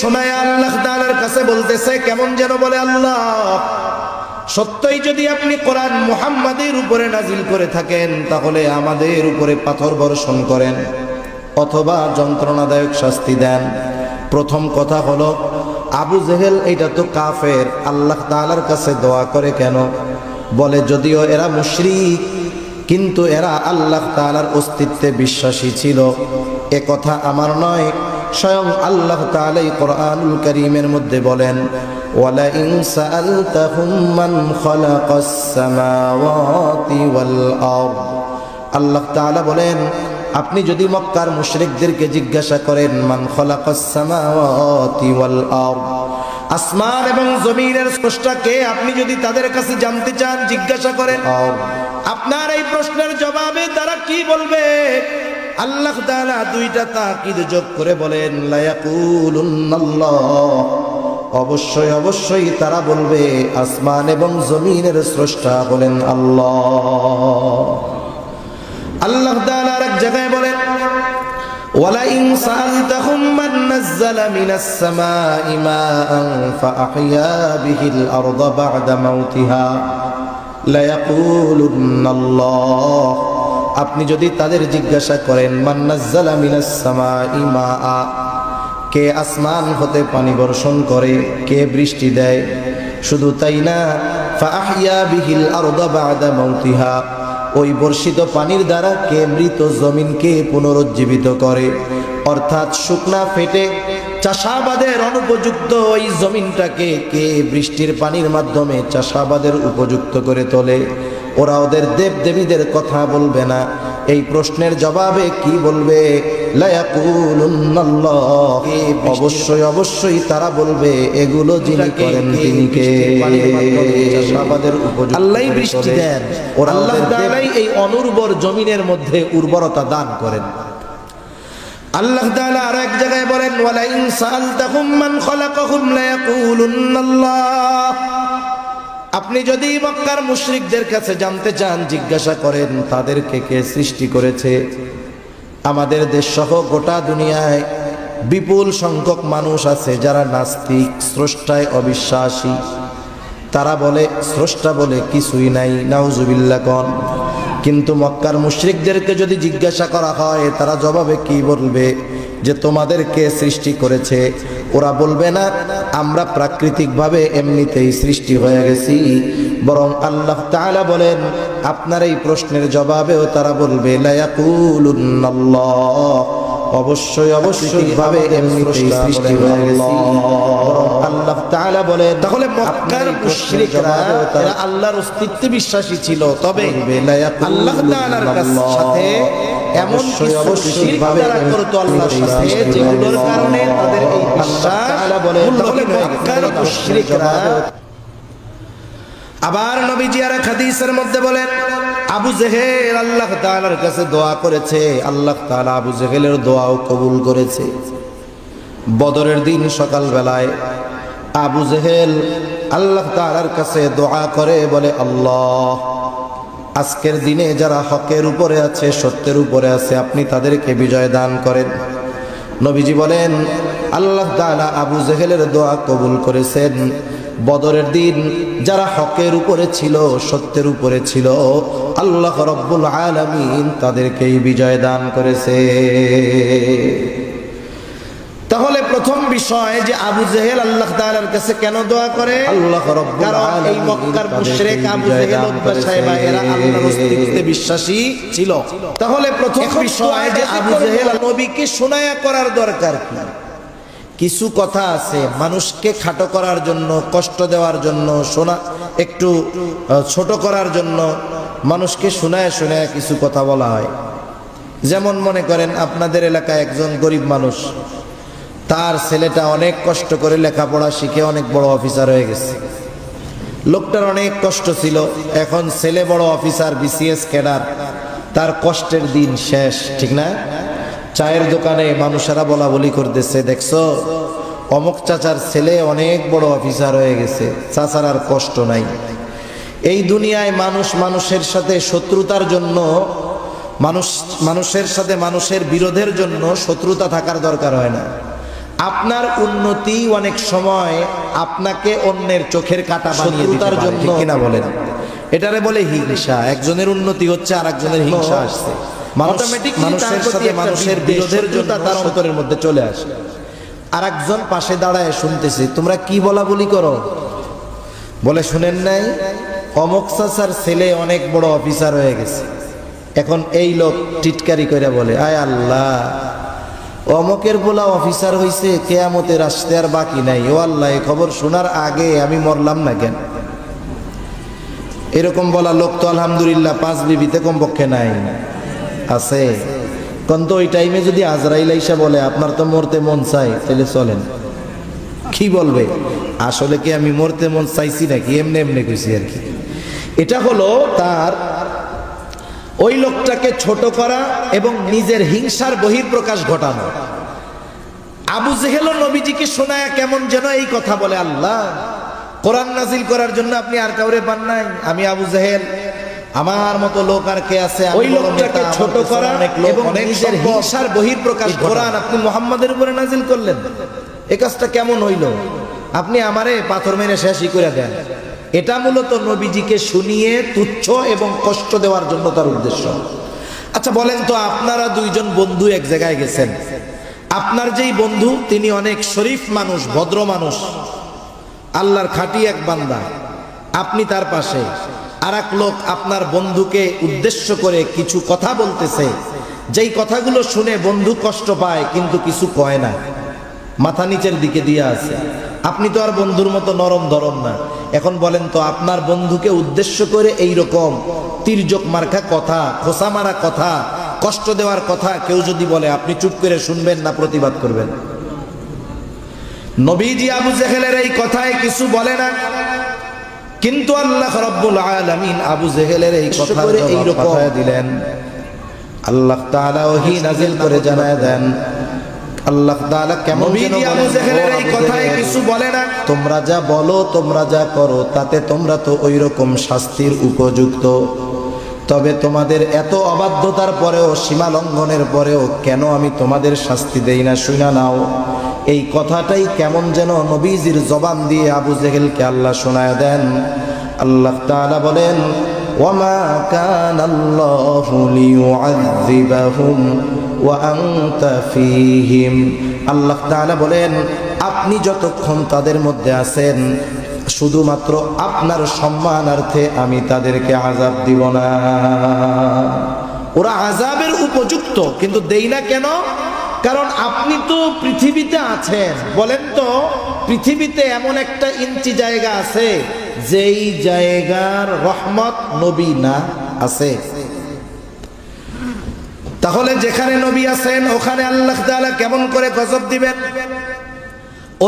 শোনায় আল্লাহ তাআলার কাছে বলতেছে, কেমন যেন বলে, আল্লাহ সত্যই যদি আপনি কোরআন মুহাম্মাদের উপরে নাজিল করে থাকেন তাহলে আমাদের উপরে পাথর বর্ষণ করেন অথবা যন্ত্রণাদায়ক শাস্তি দেন। প্রথম কথা হলো, আবু জেহেল এটা তো কাফের, আল্লাহ তাআলার কাছে দোয়া করে কেন? বলে যদিও এরা মুশরিক কিন্তু এরা আল্লাহ তাআলার অস্তিত্বে বিশ্বাসী ছিল। এ কথা আমার নয়, স্বয়ং আল্লাহ তাআলাই কোরআনুল কারীমের মধ্যে বলেন, ওয়ালা ইন সাআলতাহুম মান খালাকাস সামাওয়াতি ওয়াল আরদ। আল্লাহ তাআলা বলেন, আপনি যদি মক্কার মুশরিকদেরকে জিজ্ঞাসা করেন মান খালাকাস সামাওয়াতি ওয়াল আরদ, আসমান এবং জমিনের স্রষ্টা কে, আপনি যদি তাদের কাছে জানতে চান, জিজ্ঞাসা করেন, আপনার এই প্রশ্নের জবাবে তারা কি বলবে? আল্লাহ তাআলা দুইটা তাকিদ যোগ করে বলেন, লা ইয়াকুলুন্নাল্লাহ, অবশ্যই অবশ্যই তারা বলবে আসমান এবং জমিনের স্রষ্টা হলেন আল্লাহ। আল্লাহ তাআলা আরেক জায়গায় বলেন, ওয়ালা ইন সাআলতাহুম মান নাযালা মিনাস সামাই মাআন ফাআহইয়া বিহিল আরদা বা'দা মাউতিহা লা ইয়াকুলুন্নাল্লাহ। আপনি যদি তাদের জিজ্ঞাসা করেন মান নাযালা মিনাস সামাই মাআ, কে আসমান হতে পানি বর্ষণ করে, কে বৃষ্টি দেয়, শুধু তাই না, ফাআহইয়া বিহিল আরদা বা'দা মাউতিহা, ওই বর্ষিত পানির দ্বারা কে মৃত জমিনকে পুনরুজ্জীবিত করে, অর্থাৎ শুকনা ফেটে চাষাবাদের অনুপযুক্ত ওই জমিনটাকে কে বৃষ্টির পানির মাধ্যমে চাষাবাদের উপযুক্ত করে তোলে। ওরা ওদের দেবদেবীদের কথা বলবে না। এই প্রশ্নের জবাবে কি বলবে? লা ইয়াকুলুন্নাল্লাহ, অবশ্যই অবশ্যই তারা বলবে এগুলো যিনি করেন তিনি কে, চাষাবাদের উপযুক্ত আল্লাহই বৃষ্টি দেন। ওরা আল্লাহ তাআলাই এই অনুর্বর জমিনের মধ্যে উর্বরতা দান করেন। আল্লাহ তাআলা আর এক জায়গায় বলেন, ওয়ালা ইন সাআলতাহুম মান খালাকাহুম লা ইয়াকুলুন্নাল্লাহ। আপনি যদি মক্কার মুশরিকদের কাছে জানতে চান, জিজ্ঞাসা করেন তাদেরকে কে সৃষ্টি করেছে, আমাদের দেশ সহ গোটা দুনিয়ায় বিপুল সংখ্যক মানুষ আছে যারা নাস্তিক, স্রষ্টায় অবিশ্বাসী। তারা বলে স্রষ্টা বলে কিছুই নাই, নাউজুবিল্লাহ কোন। কিন্তু মক্কার মুশরিকদেরকে যদি জিজ্ঞাসা করা হয়, তারা জবাবে কি বলবে? যে তোমাদেরকে সৃষ্টি করেছে। ওরা বলবে না আমরা প্রাকৃতিকভাবে এমনিতেই সৃষ্টি হয়ে গেছি, বরং আল্লাহ তাআলা বলেন আপনার এই প্রশ্নের জবাবেও তারা বলবে লা ইয়াকুলুন্নাল্লাহ, অবশ্যই অবশ্যই ভাবে এমনিতেই সৃষ্টি হয়ে গেছি। বরং আল্লাহ তাআলা বলেন, তাহলে মক্কার মুশরিকরা এরা আল্লাহর অস্তিত্বে বিশ্বাসী ছিল, তবে আল্লাহ তাআলার সাথে এমন অবশ্যই ভাবে তারা করতো আল্লাহর সাথে, যেগুলোর কারণে তাদের এই বিশ্বাস তাহলে মক্কার মুশরিকরা। আবার নবীজি আর হাদিসের মধ্যে বলেন, আবু জেহেল আল্লাহ তাআলার কাছে দোয়া করেছে, আল্লাহ তাআলা আবু জেহেলের দোয়াও কবুল করেছে। বদরের দিন সকাল বেলায় আবু জেহেল আল্লাহ তাআলার কাছে দোয়া করে, বলে আল্লাহ আজকের দিনে যারা হকের উপরে আছে, সত্যের উপরে আছে, আপনি তাদেরকে বিজয় দান করেন। নবীজি বলেন আল্লাহ তাআলা আবু জেহেলের দোয়া কবুল করেছেন। বদরের দিন যারা হকের উপরে ছিল, সত্যের উপরে ছিল, আল্লাহ রাব্বুল আলামিন তাদেরকেই বিজয় দান করেছে। তাহলে প্রথম বিষয় যে আবু জেহেল আল্লাহ তাআলার কাছে কেন দোয়া করে? আল্লাহ রাব্বুল আলামিন এই মক্কার মুশরিক আবু জেহেল উতবা এরা আল্লাহর অস্তিত্বে বিশ্বাসী ছিল। তাহলে প্রথম বিষয় যে আবু জেহেল নবীকে শোনায়া করার দরকার কি? কিছু কথা আছে মানুষকে খাটো করার জন্য, কষ্ট দেওয়ার জন্য, শোনা একটু ছোট করার জন্য মানুষকে শোনায় শোনায় কিছু কথা বলা হয়। যেমন মনে করেন আপনাদের এলাকায় একজন গরিব মানুষ, তার ছেলেটা অনেক কষ্ট করে লেখাপড়া শিখে অনেক বড় অফিসার হয়ে গেছে। লোকটার অনেক কষ্ট ছিল, এখন ছেলে বড় অফিসার, বিসিএস ক্যাডার, তার কষ্টের দিন শেষ, ঠিক না? চায়ের দোকানে মানুষেরা বলা বলি করতেছে, দেখছো অমুক চাচার ছেলে অনেক বড় অফিসার হয়ে গেছে, চাচার আর কষ্ট নাই। এই দুনিয়ায় মানুষ মানুষের সাথে শত্রুতার জন্য, মানুষের সাথে মানুষের বিরোধের জন্য শত্রুতা থাকার দরকার হয় না। আপনার উন্নতি অনেক সময় আপনাকে অন্যের চোখের কাঁটা বানিয়ে দিতে পারে, ঠিক কিনা বলেন? এটারে বলে হিংসা। একজনের উন্নতি হচ্ছে আর একজনের হিংসা আসছে, মানুষের সাথে মানুষের বিরোধের জন্য তার অন্তরের মধ্যে চলে আসে। আর একজন পাশে দাঁড়ায় শুনতেছে, তোমরা কি বলা বলি করো? বলে শুনেন নাই, অমুক চাচার ছেলে অনেক বড় অফিসার হয়ে গেছে। এখন এই লোক টিটকারি করে বলে, আয় আল্লাহ, অমুকের বলা অফিসার হইছে, কেয়ামতের আসতে আর বাকি নাই। ও আল্লাহ, এই খবর শোনার আগে আমি মরলাম না কেন? এরকম বলা লোক তো আলহামদুলিল্লাহ 5 বিবিতে কমপক্ষে নাই, আছে। কিন্তু ওই টাইমে যদি আজরাইল আইসা বলে আপনার তো মরতে মন চাই, তাহলে চলেন, কি বলবে? আসলে কি আমি মরতে মন চাইছি নাকি এমনি এমনি কইছি আর কি। এটা হলো তার ওই লোকটাকে ছোট করা এবং নিজের হিংসার বহিঃপ্রকাশ ঘটানো। আবু জেহেল নবীজিকে শোনায় কেমন যেন এই কথা বলে, আল্লাহ, কোরআন নাজিল করার জন্য আপনি আর কাউরে পান নাই? আমি আবু জেহেল, আমার মতো লোক আর কে আছে? ওই লোকটাকে ছোট করা এবং নিজের হিংসার বহিঃপ্রকাশ, কোরআন আপনি মুহাম্মাদের উপরে নাজিল করলেন, এই কাজটা কেমন হইল? আপনি আমারে পাথর মেরে শেষই করে দেন। এটা মূলত নবীজিকে শুনিয়ে তুচ্ছ এবং কষ্ট দেওয়ার জন্য তার উদ্দেশ্য। আচ্ছা বলেন তো, আপনারা দুইজন বন্ধু এক জায়গায় গেছেন, আপনার যেই বন্ধু তিনি অনেক শরীফ মানুষ, ভদ্র মানুষ, আল্লাহর খাঁটি এক বান্দা, আপনি তার পাশে, আর এক লোক আপনার বন্ধুকে উদ্দেশ্য করে কিছু কথা বলতেছে, যেই কথাগুলো শুনে বন্ধু কষ্ট পায় কিন্তু কিছু কয় না, মাথা নিচের দিকে দিয়ে আছে। আপনি তো আর বন্ধুর মতো নরম ধরম না। এখন বলেন তো, আপনার বন্ধুকে উদ্দেশ্য করে এই রকম তির্যক মার্কা কথা, খোসা মারা কথা, কষ্ট দেওয়ার কথা কেউ যদি বলে, আপনি চুপ করে শুনবেন না প্রতিবাদ করবেন? নবীজি আবু জেহেলের এই কথায় কিছু বলে না, কিন্তু আল্লাহ রাব্বুল আলামিন আবু জেহেলের এই কথা এই রকম দিলেন। আল্লাহ তাআলা ওহী নাযিল করে জানায় দেন, আল্লাহ তাআলা কেমন যেন আবু জেহেলের এই কথায় কিছু বলে না, তোমরা যা বলো, তোমরা যা করো, তাতে তোমরা তো ওই রকম শাস্তির উপযুক্ত। তবে তোমাদের এত অবাধ্যতার পরেও, সীমা লঙ্ঘনের পরেও কেন আমি তোমাদের শাস্তি দেই না শুনা নাও। এই কথাটাই কেমন যেন নবীজির জবান দিয়ে আবু জেহেলকে আল্লাহ শোনায় দেন। আল্লাহ তাআলা বলেন, ওয়ামা কানাল্লাহু লিয়ুআযযিবাহুম ওয়া আনতা ফীহিম। আল্লাহ তাআলা বলেন, আপনি যতক্ষণ তাদের মধ্যে আছেন, শুধুমাত্র আপনার সম্মানার্থে আমি তাদেরকে আযাব দিব না। ওরা আযাবের উপযুক্ত, কিন্তু দেই না কেন? কারণ আপনি তো পৃথিবীতে আছেন। বলেন তো, পৃথিবীতে এমন একটা ইঞ্চি জায়গা আছে যেই জায়গার রহমত নবী না আছে? তাহলে যেখানে নবী আছেন ওখানে আল্লাহ তাআলা কেমন করে গজব দিবেন?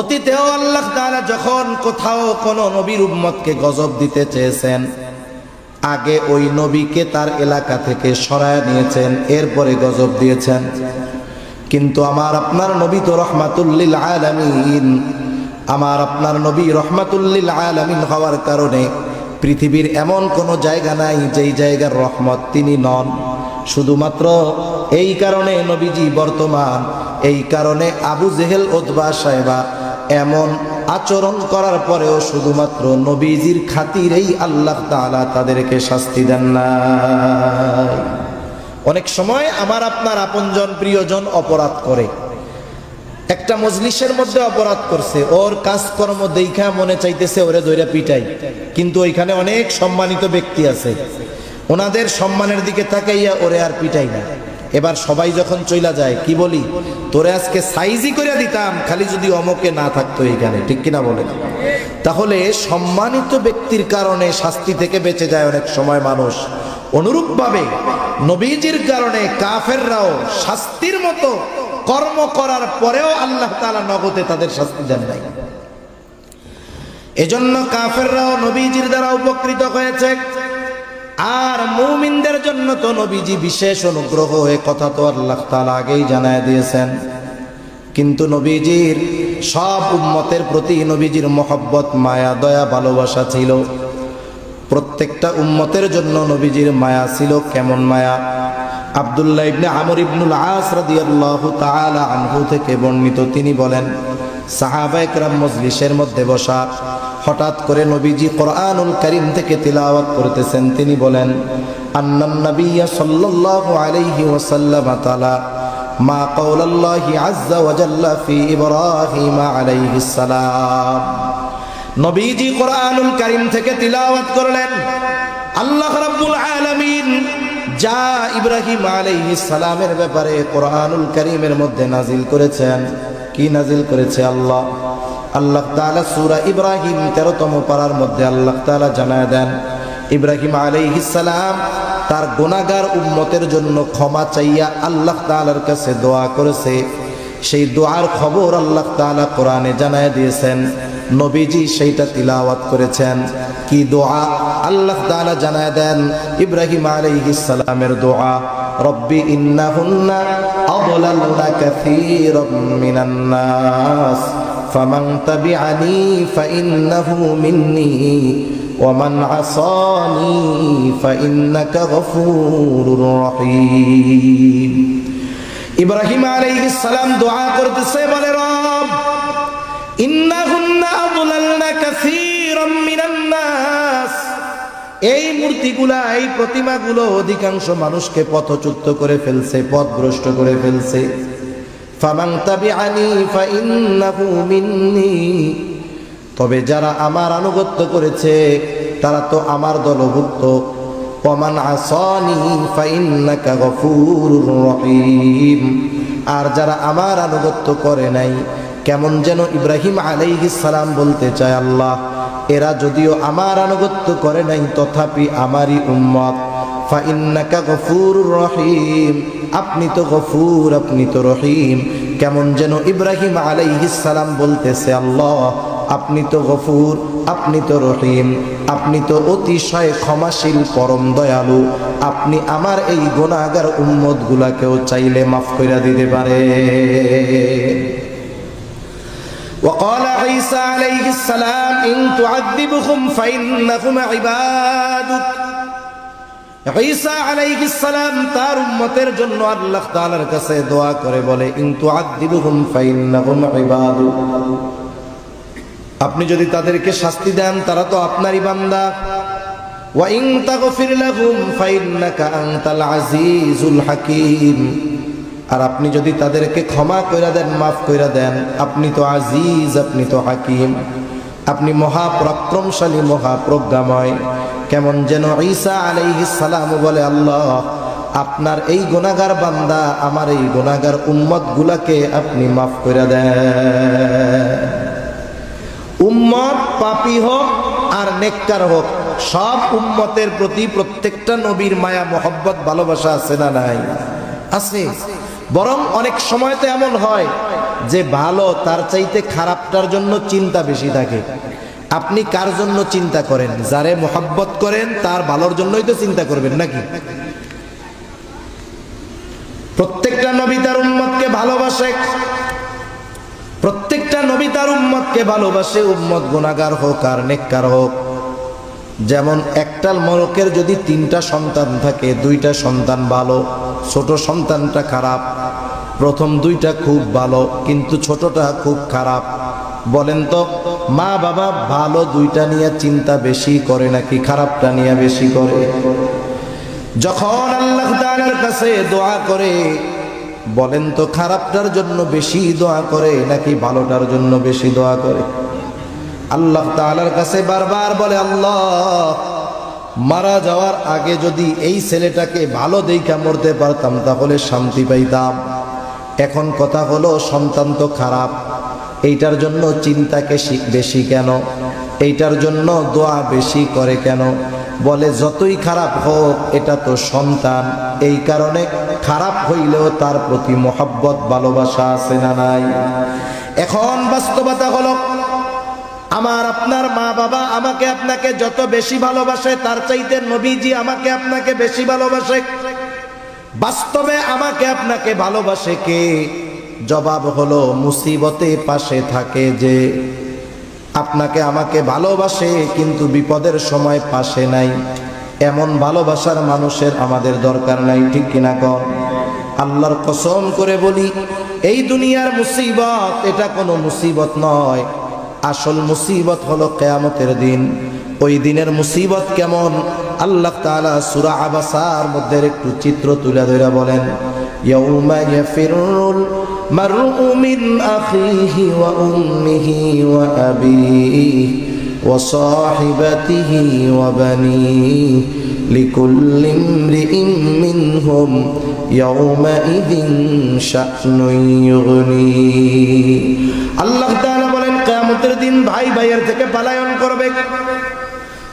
অতীতেও আল্লাহ তাআলা যখন কোথাও কোন নবীর উম্মতকে গজব দিতে চেয়েছেন, আগে ওই নবীকে তার এলাকা থেকে সরায় নিয়েছেন, এরপরে গজব দিয়েছেন। কিন্তু আমার আপনার নবী তো রহমাতুল লিল আলামিন। আমার আপনার নবী রহমাতুল লিল আলামিন হওয়ার কারণে পৃথিবীর এমন কোনো জায়গা নাই যেই জায়গার রহমত তিনি নন। শুধুমাত্র এই কারণে নবীজি বর্তমান, এই কারণে আবু জেহেল, উতবা, সাইবা এমন আচরণ করার পরেও শুধুমাত্র নবীজির খাতিরেই আল্লাহ তাআলা তাদেরকে শাস্তি দেন না। অনেক সময় আমার আপনার আপনজন, প্রিয়জন অপরাধ করে, একটা মজলিসের মধ্যে অপরাধ করছে, ওর কাজকর্ম দেখা মনে চাইতেছে ওরে ধইরা পিটাই, কিন্তু ওইখানে অনেক সম্মানিত ব্যক্তি আছে, ওনাদের সম্মানের দিকে তাকাইয়া ওরে আর পিটাই না। এবার সবাই যখন চইলা যায়, কি বলি, তোরে আজকে সাইজি করে দিতাম খালি যদি অমকে না থাকতো এইখানে, ঠিক কিনা বলেন? তাহলে সম্মানিত ব্যক্তির কারণে শাস্তি থেকে বেঁচে যায় অনেক সময় মানুষ। অনুরূপভাবে নবীজির কারণে কাফেররাও শাস্তির মতো কর্ম করার পরেও আল্লাহ তাআলা নগদে তাদের শাস্তি দেন নাই। এজন্য কাফেররাও নবীজির দ্বারা উপকৃত হয়েছে, আর মুমিনদের জন্য তো নবীজি বিশেষ অনুগ্রহ, এ কথা তো আল্লাহ তাআলা আগেই জানায় দিয়েছেন। কিন্তু নবীজির সব উম্মতের প্রতি নবীজির মহব্বত, মায়া, দয়া, ভালোবাসা ছিল। প্রত্যেকটা উম্মতের জন্য নবীজির মায়া ছিল। কেমন মায়া? আব্দুল্লাহ ইবনে আমর ইবনুল আস রাদিয়াল্লাহু তাআলা আনহু থেকে বর্ণিত, তিনি বলেন সাহাবায়ে কেরাম মজলিসের মধ্যে বসা, হঠাৎ করে নবীজি কোরআনুল কারীম থেকে তিলাওয়াত করতেছেন। তিনি বলেন আন্নান নাবিয়্যা সাল্লাল্লাহু আলাইহি ওয়াসাল্লাম তাআলা মা কাওলাল্লাহি আযযা ওয়া জাল্লা ফি ইব্রাহিম আলাইহিস সালাম। নবীজি কোরআনুল কারীম থেকে তিলাওয়াত করলেন, আল্লাহ রাব্বুল আলামিন যা ইব্রাহিম আলাইহিস সালামের ব্যাপারে কোরআনুল কারীমের মধ্যে নাজিল করেছেন। কি নাজিল করেছে? আল্লাহ তাআলা সূরা ইব্রাহিম 13তম পারার মধ্যে আল্লাহ তাআলা জানায় দেন, ইব্রাহিম আলাইহিস সালাম তার গুনাহগার উম্মতের জন্য ক্ষমা চাইয়া আল্লাহ তাআলার কাছে দোয়া করেছে। সেই দোয়ার খবর আল্লাহ তাআলা কোরআনে জানায় দিয়েছেন, নবীজি সেইটা তিলাওয়াত করেছেন। কি দোয়া? আল্লাহ তাআলা জানায় দেন ইব্রাহিম আলাইহিস সালামের দোয়া, রব্বি ইন্নাহুন্না আদলালনা কাসীরাম মিনান নাস ফামান তাবিআনি ফাইন্নাহু মিন্নি ওয়া মান আসানি ফাইন্নাকা গফুরুর রহিম। ইব্রাহিম আলাইহিস সালাম দোয়া করতেছে, বলে রব ইন্নাহুন্না আদলালনা কাসীরাম মিনান নাস, এই মূর্তিগুলা, এই প্রতিমাগুলো অধিকাংশ মানুষকে পথচ্যুত করে ফেলছে, পথভ্রষ্ট করে ফেলছে। ফামান তাবিআনি ফাইন্নাহু মিন্নি, তবে যারা আমার আনুগত্য করেছে তারা তো আমার দলভুক্ত। ওয়া মান আসানি ফাইন্নাকা গফুরুর রহিম, আর যারা আমার আনুগত্য করে নাই, কেমন যেন ইব্রাহিম আলাইহিস সালাম বলতে চায়, আল্লাহ এরা যদিও আমার আনুগত্য করে নাই তথাপি আমারই উম্মত। ফাইন্নাকা গফুরুর রহিম, আপনি তো গফুর, আপনি তো রহিম। কেমন যেন ইব্রাহিম আলাইহিস সালাম বলতেছে, আল্লাহ আপনি তো গফুর, আপনি তো রহিম, আপনি তো অতিশয় ক্ষমাশীল, পরম দয়ালু, আপনি আমার এই গুনাহগার উম্মত গুলাকেও চাইলে মাফ কইরা দিতে পারে। وقال عيسى عليه السلام إن تعذبهم فإنهم عبادك। ঈসা আলাইহিস সালাম তার উম্মতের জন্য আল্লাহ তাআলার কাছে দোয়া করে বলে, ইন তুআযিবুহুম ফাইন্নাহুম ইবাদুক, আপনি যদি তাদেরকে শাস্তি দেন তারা তো আপনারই বান্দা। ওয়া ইন তাগফির লাহুম ফাইন্নাকা আনতাল আজিজুল হাকীম, আর আপনি যদি তাদেরকে ক্ষমা কইরা দেন, মাফ কইরা দেন, আপনি তো আজিজ, আপনি তো হাকিম, আপনি মহাপরাক্রমশালী, মহাপ্রজ্ঞাময়। কেমন যেন ঈসা আলাইহিস সালাম বলে, আল্লাহ আপনার এই গুনাহগার বান্দা, আমার এই গুনাহগার উম্মত গুলাকে আপনি মাফ কইরা দেন। উম্মত পাপী হোক আর নেককার হোক, সব উম্মতের প্রতি প্রত্যেকটা নবীর মায়া, মোহব্বত, ভালোবাসা আছে না নাই? আছে। বরং অনেক সময় তো এমন হয় যে ভালো তার চাইতে খারাপটার জন্য চিন্তা বেশি থাকে। আপনি কার জন্য চিন্তা করেন? যারে মোহাব্বত করেন তার ভালোর জন্যই তো চিন্তা করবেন নাকি? প্রত্যেকটা নবী তার উম্মতকে ভালোবাসে, প্রত্যেকটা নবী তার উম্মতকে ভালোবাসে, উম্মত গুনাহগার হোক আর নেককার হোক। যেমন একটা মরকের যদি 3টা সন্তান থাকে, 2টা সন্তান ভালো, ছোট সন্তানটা খারাপ। প্রথম 2টা খুব ভালো কিন্তু ছোটটা খুব খারাপ। বলেন তো মা বাবা ভালো 2টা নিয়ে চিন্তা বেশি করে নাকি খারাপটা নিয়ে বেশি করে? যখন আল্লাহ তাআলার কাছে দোয়া করে, বলেন তো খারাপটার জন্য বেশি দোয়া করে নাকি ভালোটার জন্য বেশি দোয়া করে? আল্লাহ তাআলার কাছে বারবার বলে, আল্লাহ মারা যাওয়ার আগে যদি এই ছেলেটাকে ভালো দেইখা মরতে পারতাম তাহলে শান্তি পাইতাম। এখন কথা হলো সন্তান তো খারাপ, এইটার জন্য চিন্তা বেশি কেন? এইটার জন্য দোয়া বেশি করে কেন? বলে যতই খারাপ হোক এটা তো সন্তান, এই কারণে খারাপ হইলেও তার প্রতি মোহাব্বত, ভালোবাসা আছে না নাই? এখন বাস্তবতা হলো আমার আপনার মা বাবা আমাকে আপনাকে যত বেশি ভালোবাসে তার চাইতে নবীজি আমাকে আপনাকে বেশি ভালোবাসে। বাস্তবে আমাকে আপনাকে ভালোবাসে কে? জবাব হলো মুসিবতে পাশে থাকে যে। আপনাকে আমাকে ভালোবাসে কিন্তু বিপদের সময় পাশে নাই। এমন ভালোবাসার মানুষের আমাদের দরকার নাই, ঠিক কিনা কর? আল্লাহর কসম করে বলি, এই দুনিয়ার মুসিবত এটা কোনো মুসিবত নয়, আসল মুসিবত হলো কিয়ামতের দিন। ওই দিনের মুসিবত কেমন আল্লাহ তাআলা সূরা আবাসার মধ্যে একটু চিত্র তুলে ধরে বলেন, ইয়াউমা ইয়াফিরুল মারউ মিন আখিহি ওয়া উম্মিহি ওয়া আবিহি ওয়া সাহিবাতিহি ওয়া বানিহি লিকুল্লি ইমরিইন মিনহুম ইয়াউমাইযিন শা'নুন ইউগনি। আল্লাহ তাআলা বলেন, কিয়ামতের দিন ভাই ভাইয়ের থেকে পলায়ন করবে,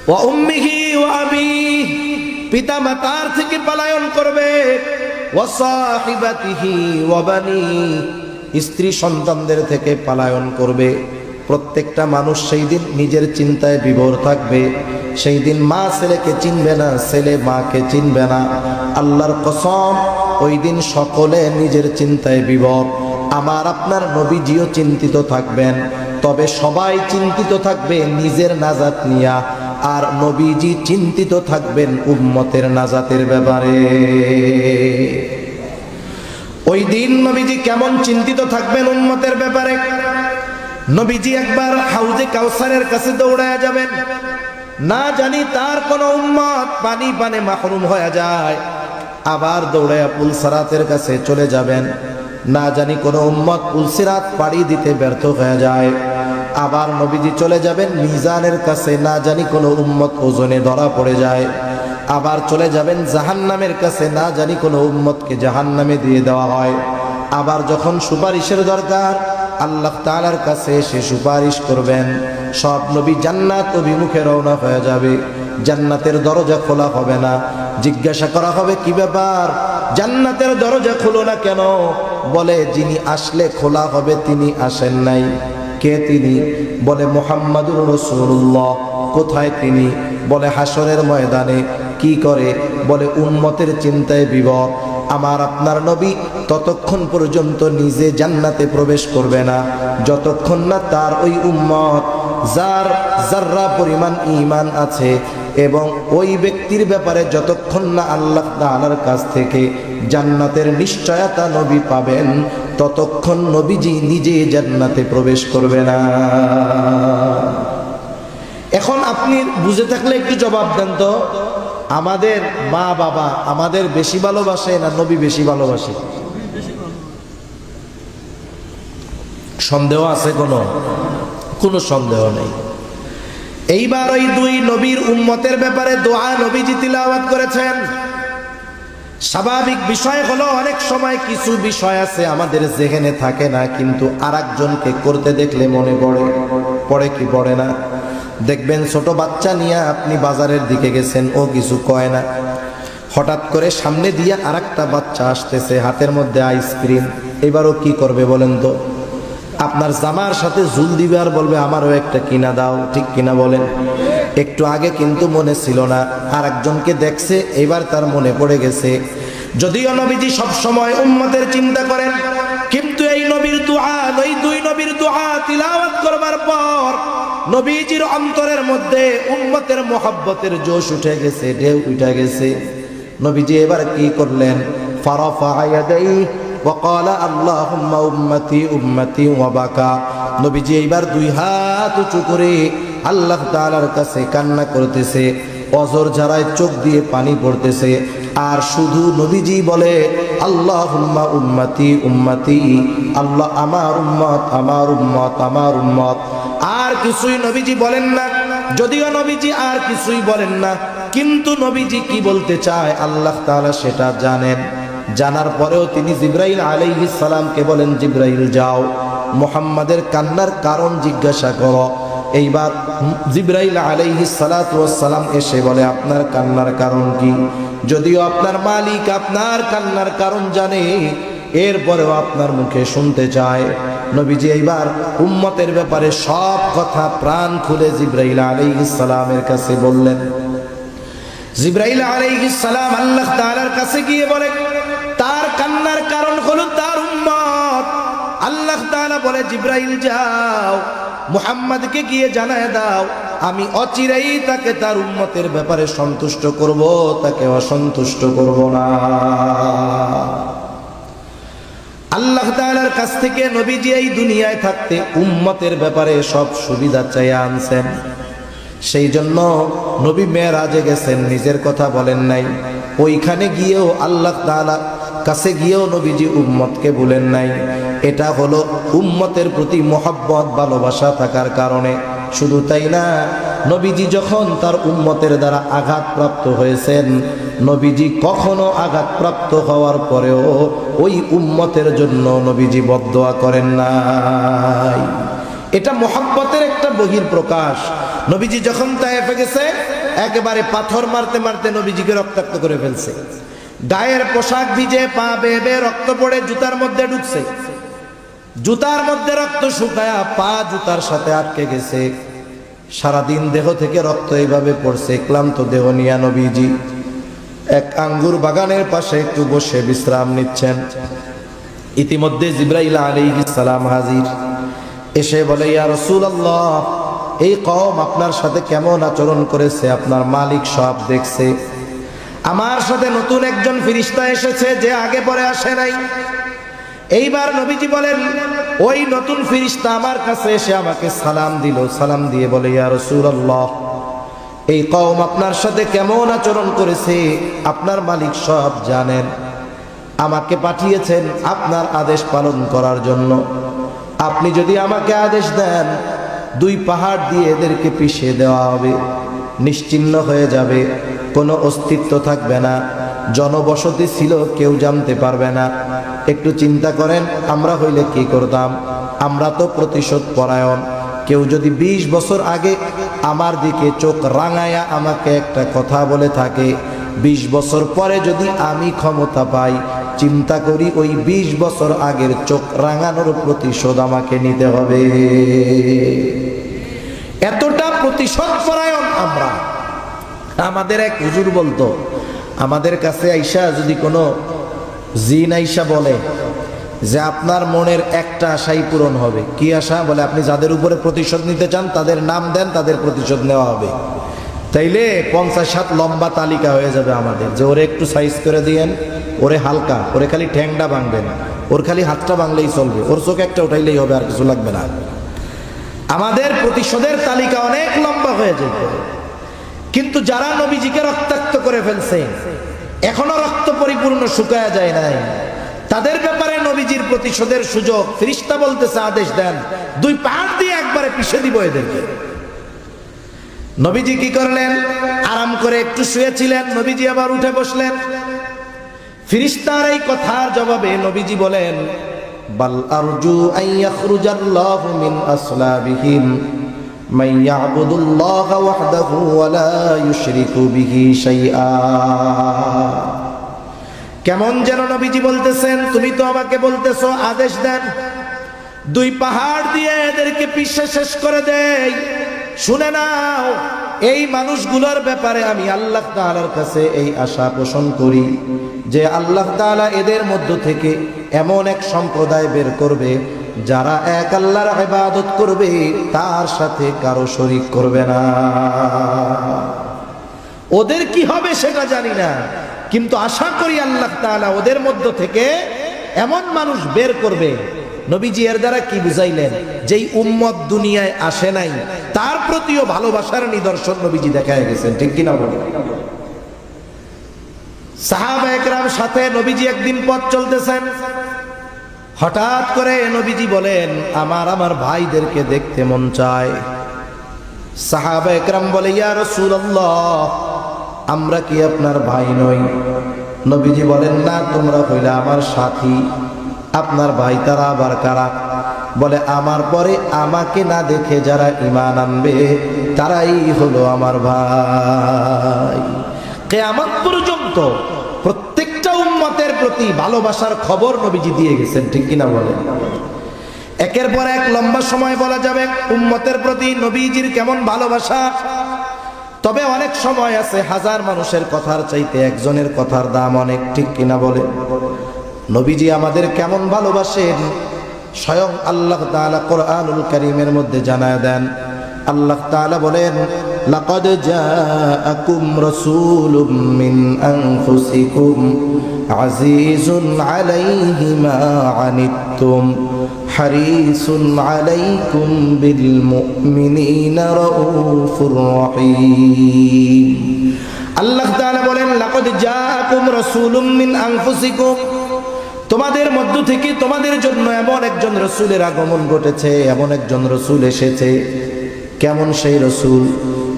ওয়া উম্মিহি ওয়া আবিহি, পিতা মাতার থেকে পলায়ন করবে, ওয়া সাহিবাতিহি ওয়া বানিহি, স্ত্রী সন্তানদের থেকে পলায়ন করবে। প্রত্যেকটা মানুষ সেই দিন নিজের চিন্তায় বিভোর থাকবে। সেই দিন মা ছেলেকে চিনবে না, ছেলে মাকে চিনবে না। আল্লাহর কসম, ওই দিন সকলে নিজের চিন্তায় বিভোর। আমার আপনার নবীজিও চিন্তিত থাকবেন, তবে সবাই চিন্তিত থাকবে নিজের নাজাত নিয়া, আর নবীজি চিন্তিত থাকবেন উম্মতের নাজাতের ব্যাপারে। ওই দিন নবীজি কেমন চিন্তিত থাকবেন উম্মতের ব্যাপারে? নবীজি একবার হাউজে কাউসারের কাছে দৌড়ায়া যাবেন, না জানি তার কোন উম্মত পানি পানে মাহরুম হয়ে যায়। আবার দৌড়ায়া পুলসিরাতের কাছে চলে যাবেন, না জানি কোন উম্মত পুলসিরাত পাড়ি দিতে ব্যর্থ হয়ে যায়। আবার নবীজি চলে যাবেন মিজানের কাছে, না জানি কোন উম্মত ওজনে ধরা পড়ে যায়। আবার চলে যাবেন জাহান্নামের কাছে, না জানি কোন উম্মতকে জাহান্নামে দিয়ে দেওয়া হয়। আবার যখন সুপারিশের দরকার, আল্লাহ তাআলার কাছে এসে সুপারিশ করবেন। সব নবী জান্নাত অভিমুখে রওনা হয়ে যাবে, জান্নাতের দরজা খোলা হবে না। জিজ্ঞাসা করা হবে, কি ব্যাপার, জান্নাতের দরজা খোলো না কেন? বলে, যিনি আসলে খোলা হবে তিনি আসেন নাই। কে তিনি? বলে, মুহাম্মাদুর রাসূলুল্লাহ। কোথায় তিনি? বলে, হাসরের ময়দানে। কি করে? বলে, উম্মতের চিন্তায় বিভোর। আমার আপনার নবী ততক্ষণ পর্যন্ত নিজে জান্নাতে প্রবেশ করবে না, যতক্ষণ না তার ওই উম্মত, যার যাররা পরিমাণ ঈমান আছে, এবং ওই ব্যক্তির ব্যাপারে যতক্ষণ না আল্লাহ তাআলার কাছ থেকে জান্নাতের নিশ্চয়তা নবী পাবেন, ততক্ষণ নবীজি নিজে জান্নাতে প্রবেশ করবে না। এখন আপনি বুঝে থাকলে একটু জবাব দেন তো, আমাদের মা বাবা আমাদের বেশি ভালোবাসে না নবী বেশি ভালোবাসে? সন্দেহ আছে? কোনো সন্দেহ নেই। এইবার ওই দুই নবীর উম্মতের ব্যাপারে দোয়া নবীজি তিলাওয়াত করেছেন। স্বাভাবিক বিষয় হলো, অনেক সময় কিছু বিষয় আছে আমাদের যেখানে থাকে না, কিন্তু আরেকজনকে করতে দেখলে মনে পড়ে কি পড়ে না? দেখবেন ছোট বাচ্চা নিয়ে আপনি বাজারের দিকে গেছেন, ও কিছু কয় না, হঠাৎ করে সামনে দিয়ে আরেকটা বাচ্চা আসতেছে, হাতের মধ্যে আইসক্রিম। এবারও কি করবে বলেন তো? আপনার জামার সাথে ঝুল দিবে আর বলবে, আমারও একটা কিনা দাও, ঠিক কিনা বলেন? একটু আগে কিন্তু মনে ছিল না, আর একজনকে দেখছে, এবার তার মনে পড়ে গেছে। যদিও নবীজি সব সময় উম্মতের চিন্তা করেন, কিন্তু এই নবীর দুআ, ওই দুই নবীর দুআ তিলাওয়াত করবার পর নবীজির অন্তরের মধ্যে উম্মতের মোহাব্বতের জোশ উঠে গেছে, ঢেউ উঠে গেছে। নবীজি এবার কি করলেন? ফারাফা ইয়াদাইহি ওয়া ক্বালা আল্লাহুম্মা উম্মতি উম্মতি ওয়া বাকা। নবীজি এইবার দুই হাত উঁচু করে আল্লাহ তাআলার কাছে কান্না করতেছে, অজর ঝরায় চোখ দিয়ে পানি পড়তেছে, আর শুধু নবীজি বলে, আল্লাহুম্মা উম্মতি উম্মতি, আল্লাহ আমার উম্মত আমার উম্মত আমার উম্মত। আর কিছুই নবীজি বলেন না। যদিও নবীজি আর কিছুই বলেন না, কিন্তু নবীজি কি বলতে চায় আল্লাহ তাআলা সেটা জানেন। জানার পরেও তিনি জিবরাইল আলাইহিস সালামকে বলেন, জিবরাইল যাও, মুহাম্মাদের কান্নার কারণ জিজ্ঞাসা করো। এইবার জিবরাইল আলাইহিস সালাতু ওয়াস সালাম এসে বলে, আপনার কান্নার কারণ কি? যদিও আপনার মালিক আপনার কান্নার কারণ জানে, এরপরেও আপনার মুখে শুনতে চায়। নবীজি এইবার উম্মতের ব্যাপারে সব কথা প্রাণ খুলে জিবরাইল আলাইহিস সালামের কাছে বললেন। জিবরাইল আলাইহিস সালাম আল্লাহ তাআলার কাছে গিয়ে বলে, তার কান্নার কারণ হলো তার উম্মত। আল্লাহ তাআলা বলে, জিবরাইল যাও, মুহাম্মদকে গিয়ে জানায় দাও আমি অচিরেই তাকে তার উম্মতের ব্যাপারে সন্তুষ্ট করব, তাকে অসন্তুষ্ট করব না। আল্লাহ তাআলার কাছ থেকে নবীজি এই দুনিয়ায় থাকতে উম্মতের ব্যাপারে সব সুবিধা চাইয়া আনছেন। সেই জন্য নবী মেরাজে গেছেন, নিজের কথা বলেন নাই। ওইখানে গিয়েও আল্লাহ তাআলা কাছে গিয়েও নবীজি উম্মতকে বলেন নাই। এটা হলো উম্মতের প্রতি মহব্বত, ভালোবাসা থাকার কারণে। শুধু তাই না, নবীজি যখন তার উম্মতের দ্বারা আঘাতপ্রাপ্ত হয়েছেন, নবীজি কখনো আঘাতপ্রাপ্ত হওয়ার পরেও ওই উম্মতের জন্য নবীজি বদদোয়া করেন নাই। এটা মহব্বতের একটা বহির প্রকাশ। নবীজি যখন তায়েফে গেছে, একেবারে পাথর মারতে মারতে নবীজিকে রক্তাক্ত করে ফেলছে। গায়ের পোশাক ভিজে, পা বেয়ে বেয়ে রক্ত পড়ে জুতার মধ্যে ঢুকছে, জুতার মধ্যে রক্ত শুকায়া পা জুতার সাথে আটকে গেছে। সারাদিন দেহ থেকে রক্ত এইভাবে পড়ছে। ক্লান্ত দেহ নিয়া নবীজি এক আঙ্গুর বাগানের পাশে একটু বসে বিশ্রাম নিচ্ছেন। ইতিমধ্যে জিবরাইল আলাইহিস সালাম হাজির, এসে বলে, ইয়া রাসূলুল্লাহ, এই কওম আপনার সাথে কেমন আচরণ করেছে আপনার মালিক সব দেখছে। আমার সাথে নতুন একজন ফেরেশতা এসেছে যে আগে পরে আসে নাই। এইবার নবীজি বলেন, ওই নতুন ফেরেশতা আমার কাছে এসে আমাকে সালাম দিল। সালাম দিয়ে বলে, ইয়া রাসূলুল্লাহ, এই কওম আপনার সাথে কেমন আচরণ করেছে আপনার মালিক সব জানেন। আমাকে পাঠিয়েছেন আপনার আদেশ পালন করার জন্য। আপনি যদি আমাকে আদেশ দেন, দুই পাহাড় দিয়ে এদেরকে পিষিয়ে দেওয়া হবে, নিশ্চিহ্ন হয়ে যাবে, কোনো অস্তিত্ব থাকবে না, জনবসতি ছিল কেউ জানতে পারবে না। একটু চিন্তা করেন, আমরা হইলে কি করতাম? আমরা তো প্রতিশোধ পরায়ণ। কেউ যদি 20 বছর আগে আমার দিকে চোখ রাঙায়া আমাকে একটা কথা বলে থাকে, 20 বছর পরে যদি আমি ক্ষমতা পাই, চিন্তা করি ওই 20 বছর আগের চোখ রাঙানোর প্রতিশোধ আমাকে নিতে হবে। এতটা প্রতিশোধ পরায়ণ আমরা। আমাদের এক হুজুর বলতো, আমাদের কাছে আইসা যদি কোনো জিন আইসা বলে যে আপনার মনের একটা আশাই পূরণ হবে। কি আশা? বলে আপনি যাদের উপরে প্রতিশোধ নিতে চান তাদের নাম দেন, তাদের প্রতিশোধ নেওয়া হবে। তাইলে 50-60 লম্বা তালিকা হয়ে যাবে আমাদের, যে ওরে একটু সাইজ করে দিয়েন, ওরে হালকা, ওরে খালি ঠ্যাংটা ভাঙবেন, ওর খালি হাতটা ভাঙলেই চলবে, ওর চোখ একটা উঠাইলেই হবে, আর কিছু লাগবে না। আমাদের প্রতিশোধের তালিকা অনেক লম্বা হয়ে যেত। কিন্তু যারা নবীজিকে রক্তাক্ত করে ফেলছে, এখনো রক্ত পরিপূর্ণ শুকায়া যায় নাই, তাদের ব্যাপারে নবীজির প্রতিশোধের সুযোগ। ফেরেশতা বলতেছে, আদেশ দেন, দুই পাহাড় দিয়ে একবারে পিষে দিব এদেরকে। নবীজি কি করলেন? আরাম করে একটু শুয়েছিলেন, নবীজি আবার উঠে বসলেন। ফেরেশতার এই কথার জবাবে নবীজি বলেন, বাল আরজু আন ইয়াখরুজাল্লাহু মিন আসলাবিহিম মান ইয়াবুদুল্লাহ ওয়াহদাহু ওয়া লা ইউশরিকু বিহি শাইআ। কেমন যেন নবীজি বলতেছেন, তুমি তো আমাকে বলতেছো আদেশ দেন, দুই পাহাড় দিয়ে এদেরকে পিষে শেষ করে দেই। শুনে নাও, এই মানুষগুলোর ব্যাপারে আমি আল্লাহ তাআলার কাছে এই আশা পোষণ করি যে আল্লাহ তাআলা এদের মধ্য থেকে এমন এক সম্প্রদায় বের করবে যারা এক আল্লাহর ইবাদত করবে, তার সাথে কারো শরীক করবে না। ওদের কি হবে সেটা জানি না, কিন্তু আশা করি আল্লাহ তাআলা ওদের মধ্য থেকে এমন মানুষ বের করবে। নবীজি এর দ্বারা কি বুঝাইলেন? যেই উম্মত দুনিয়ায় আসে নাই, তার প্রতিও ভালোবাসার নিদর্শন নবীজি দেখায় গেছেন। ঠিক কিনা বলেন? সাহাবা একরাম সাথে নবীজি একদিন পথ চলতেছেন, হঠাৎ করে নবীজি বলেন, আমার ভাইদেরকে দেখতে মন চায়। সাহাবা একরাম বলে, ইয়া রাসূলুল্লাহ, আমরা কি আপনার ভাই নই? নবীজি বলেন, না, তোমরা হইলে আমার সাথী। আপনার ভাই তারা আবার কারা? বলে, আমার পরে আমাকে না দেখে যারা ঈমান আনবে তারাই হলো আমার ভাই। কিয়ামত পর্যন্ত প্রত্যেকটা উম্মতের প্রতি ভালোবাসার খবর নবীজি দিয়ে গেছেন। ঠিক কিনা বলেন? একের পর এক লম্বা সময় বলা যাবে উম্মতের প্রতি নবীজির কেমন ভালোবাসা। তবে অনেক সময় আছে হাজার মানুষের কথার চাইতে একজনের কথার দাম অনেক। ঠিক কিনা বলে? নবীজি আমাদের কেমন ভালোবাসেন স্বয়ং আল্লাহ তাআলা কোরআনুল কারীমের মধ্যে জানায় দেন। আল্লাহ তাআলা বলেন, লাকাদ জাআকুম রাসূলুম মিন আনফুসিকুম আজিজুন আলাইহি মা আনিতুম হারিসুন আলাইকুম বিল মুমিনিনা রাউফুর রহিম। আল্লাহ তাআলা বলেন, লাকাদ জাআকুম রাসূলুম মিন আনফুসিকুম, তোমাদের মধ্য থেকে তোমাদের জন্য এমন একজন রাসূলের আগমন ঘটেছে, এমন একজন রাসূল এসেছে। কেমন সেই রাসূল?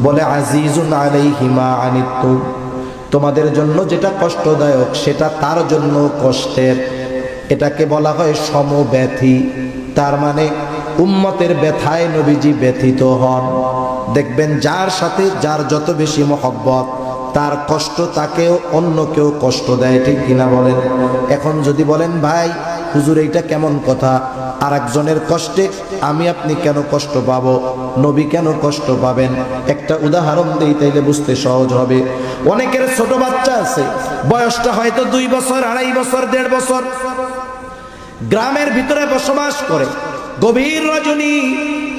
বলে আজিজুন আলাইহি মা আনিতুম, তোমাদের জন্য যেটা কষ্টদায়ক সেটা তার জন্য কষ্টের। এটাকে বলা হয় সমব্যথী। তার মানে উম্মতের ব্যথায় নবীজি ব্যথিত হন। দেখবেন যার সাথে যার যত বেশি মহব্বত, তার কষ্ট তাকেও অন্য কেউ কষ্ট দেয়, ঠিক কিনা বলেন? এখন যদি বলেন, ভাই হুজুর এইটা কেমন কথা, আর একজনের কষ্টে আমি আপনি কেন কষ্ট পাবো, নবী কেন কষ্ট পাবেন? একটা উদাহরণ দেই, তাইলে বুঝতে সহজ হবে। অনেকের ছোট বাচ্চা আছে, বয়সটা হয়তো 2 বছর, 2.5 বছর, 1.5 বছর, গ্রামের ভিতরে বসবাস করে। গভীর রজনী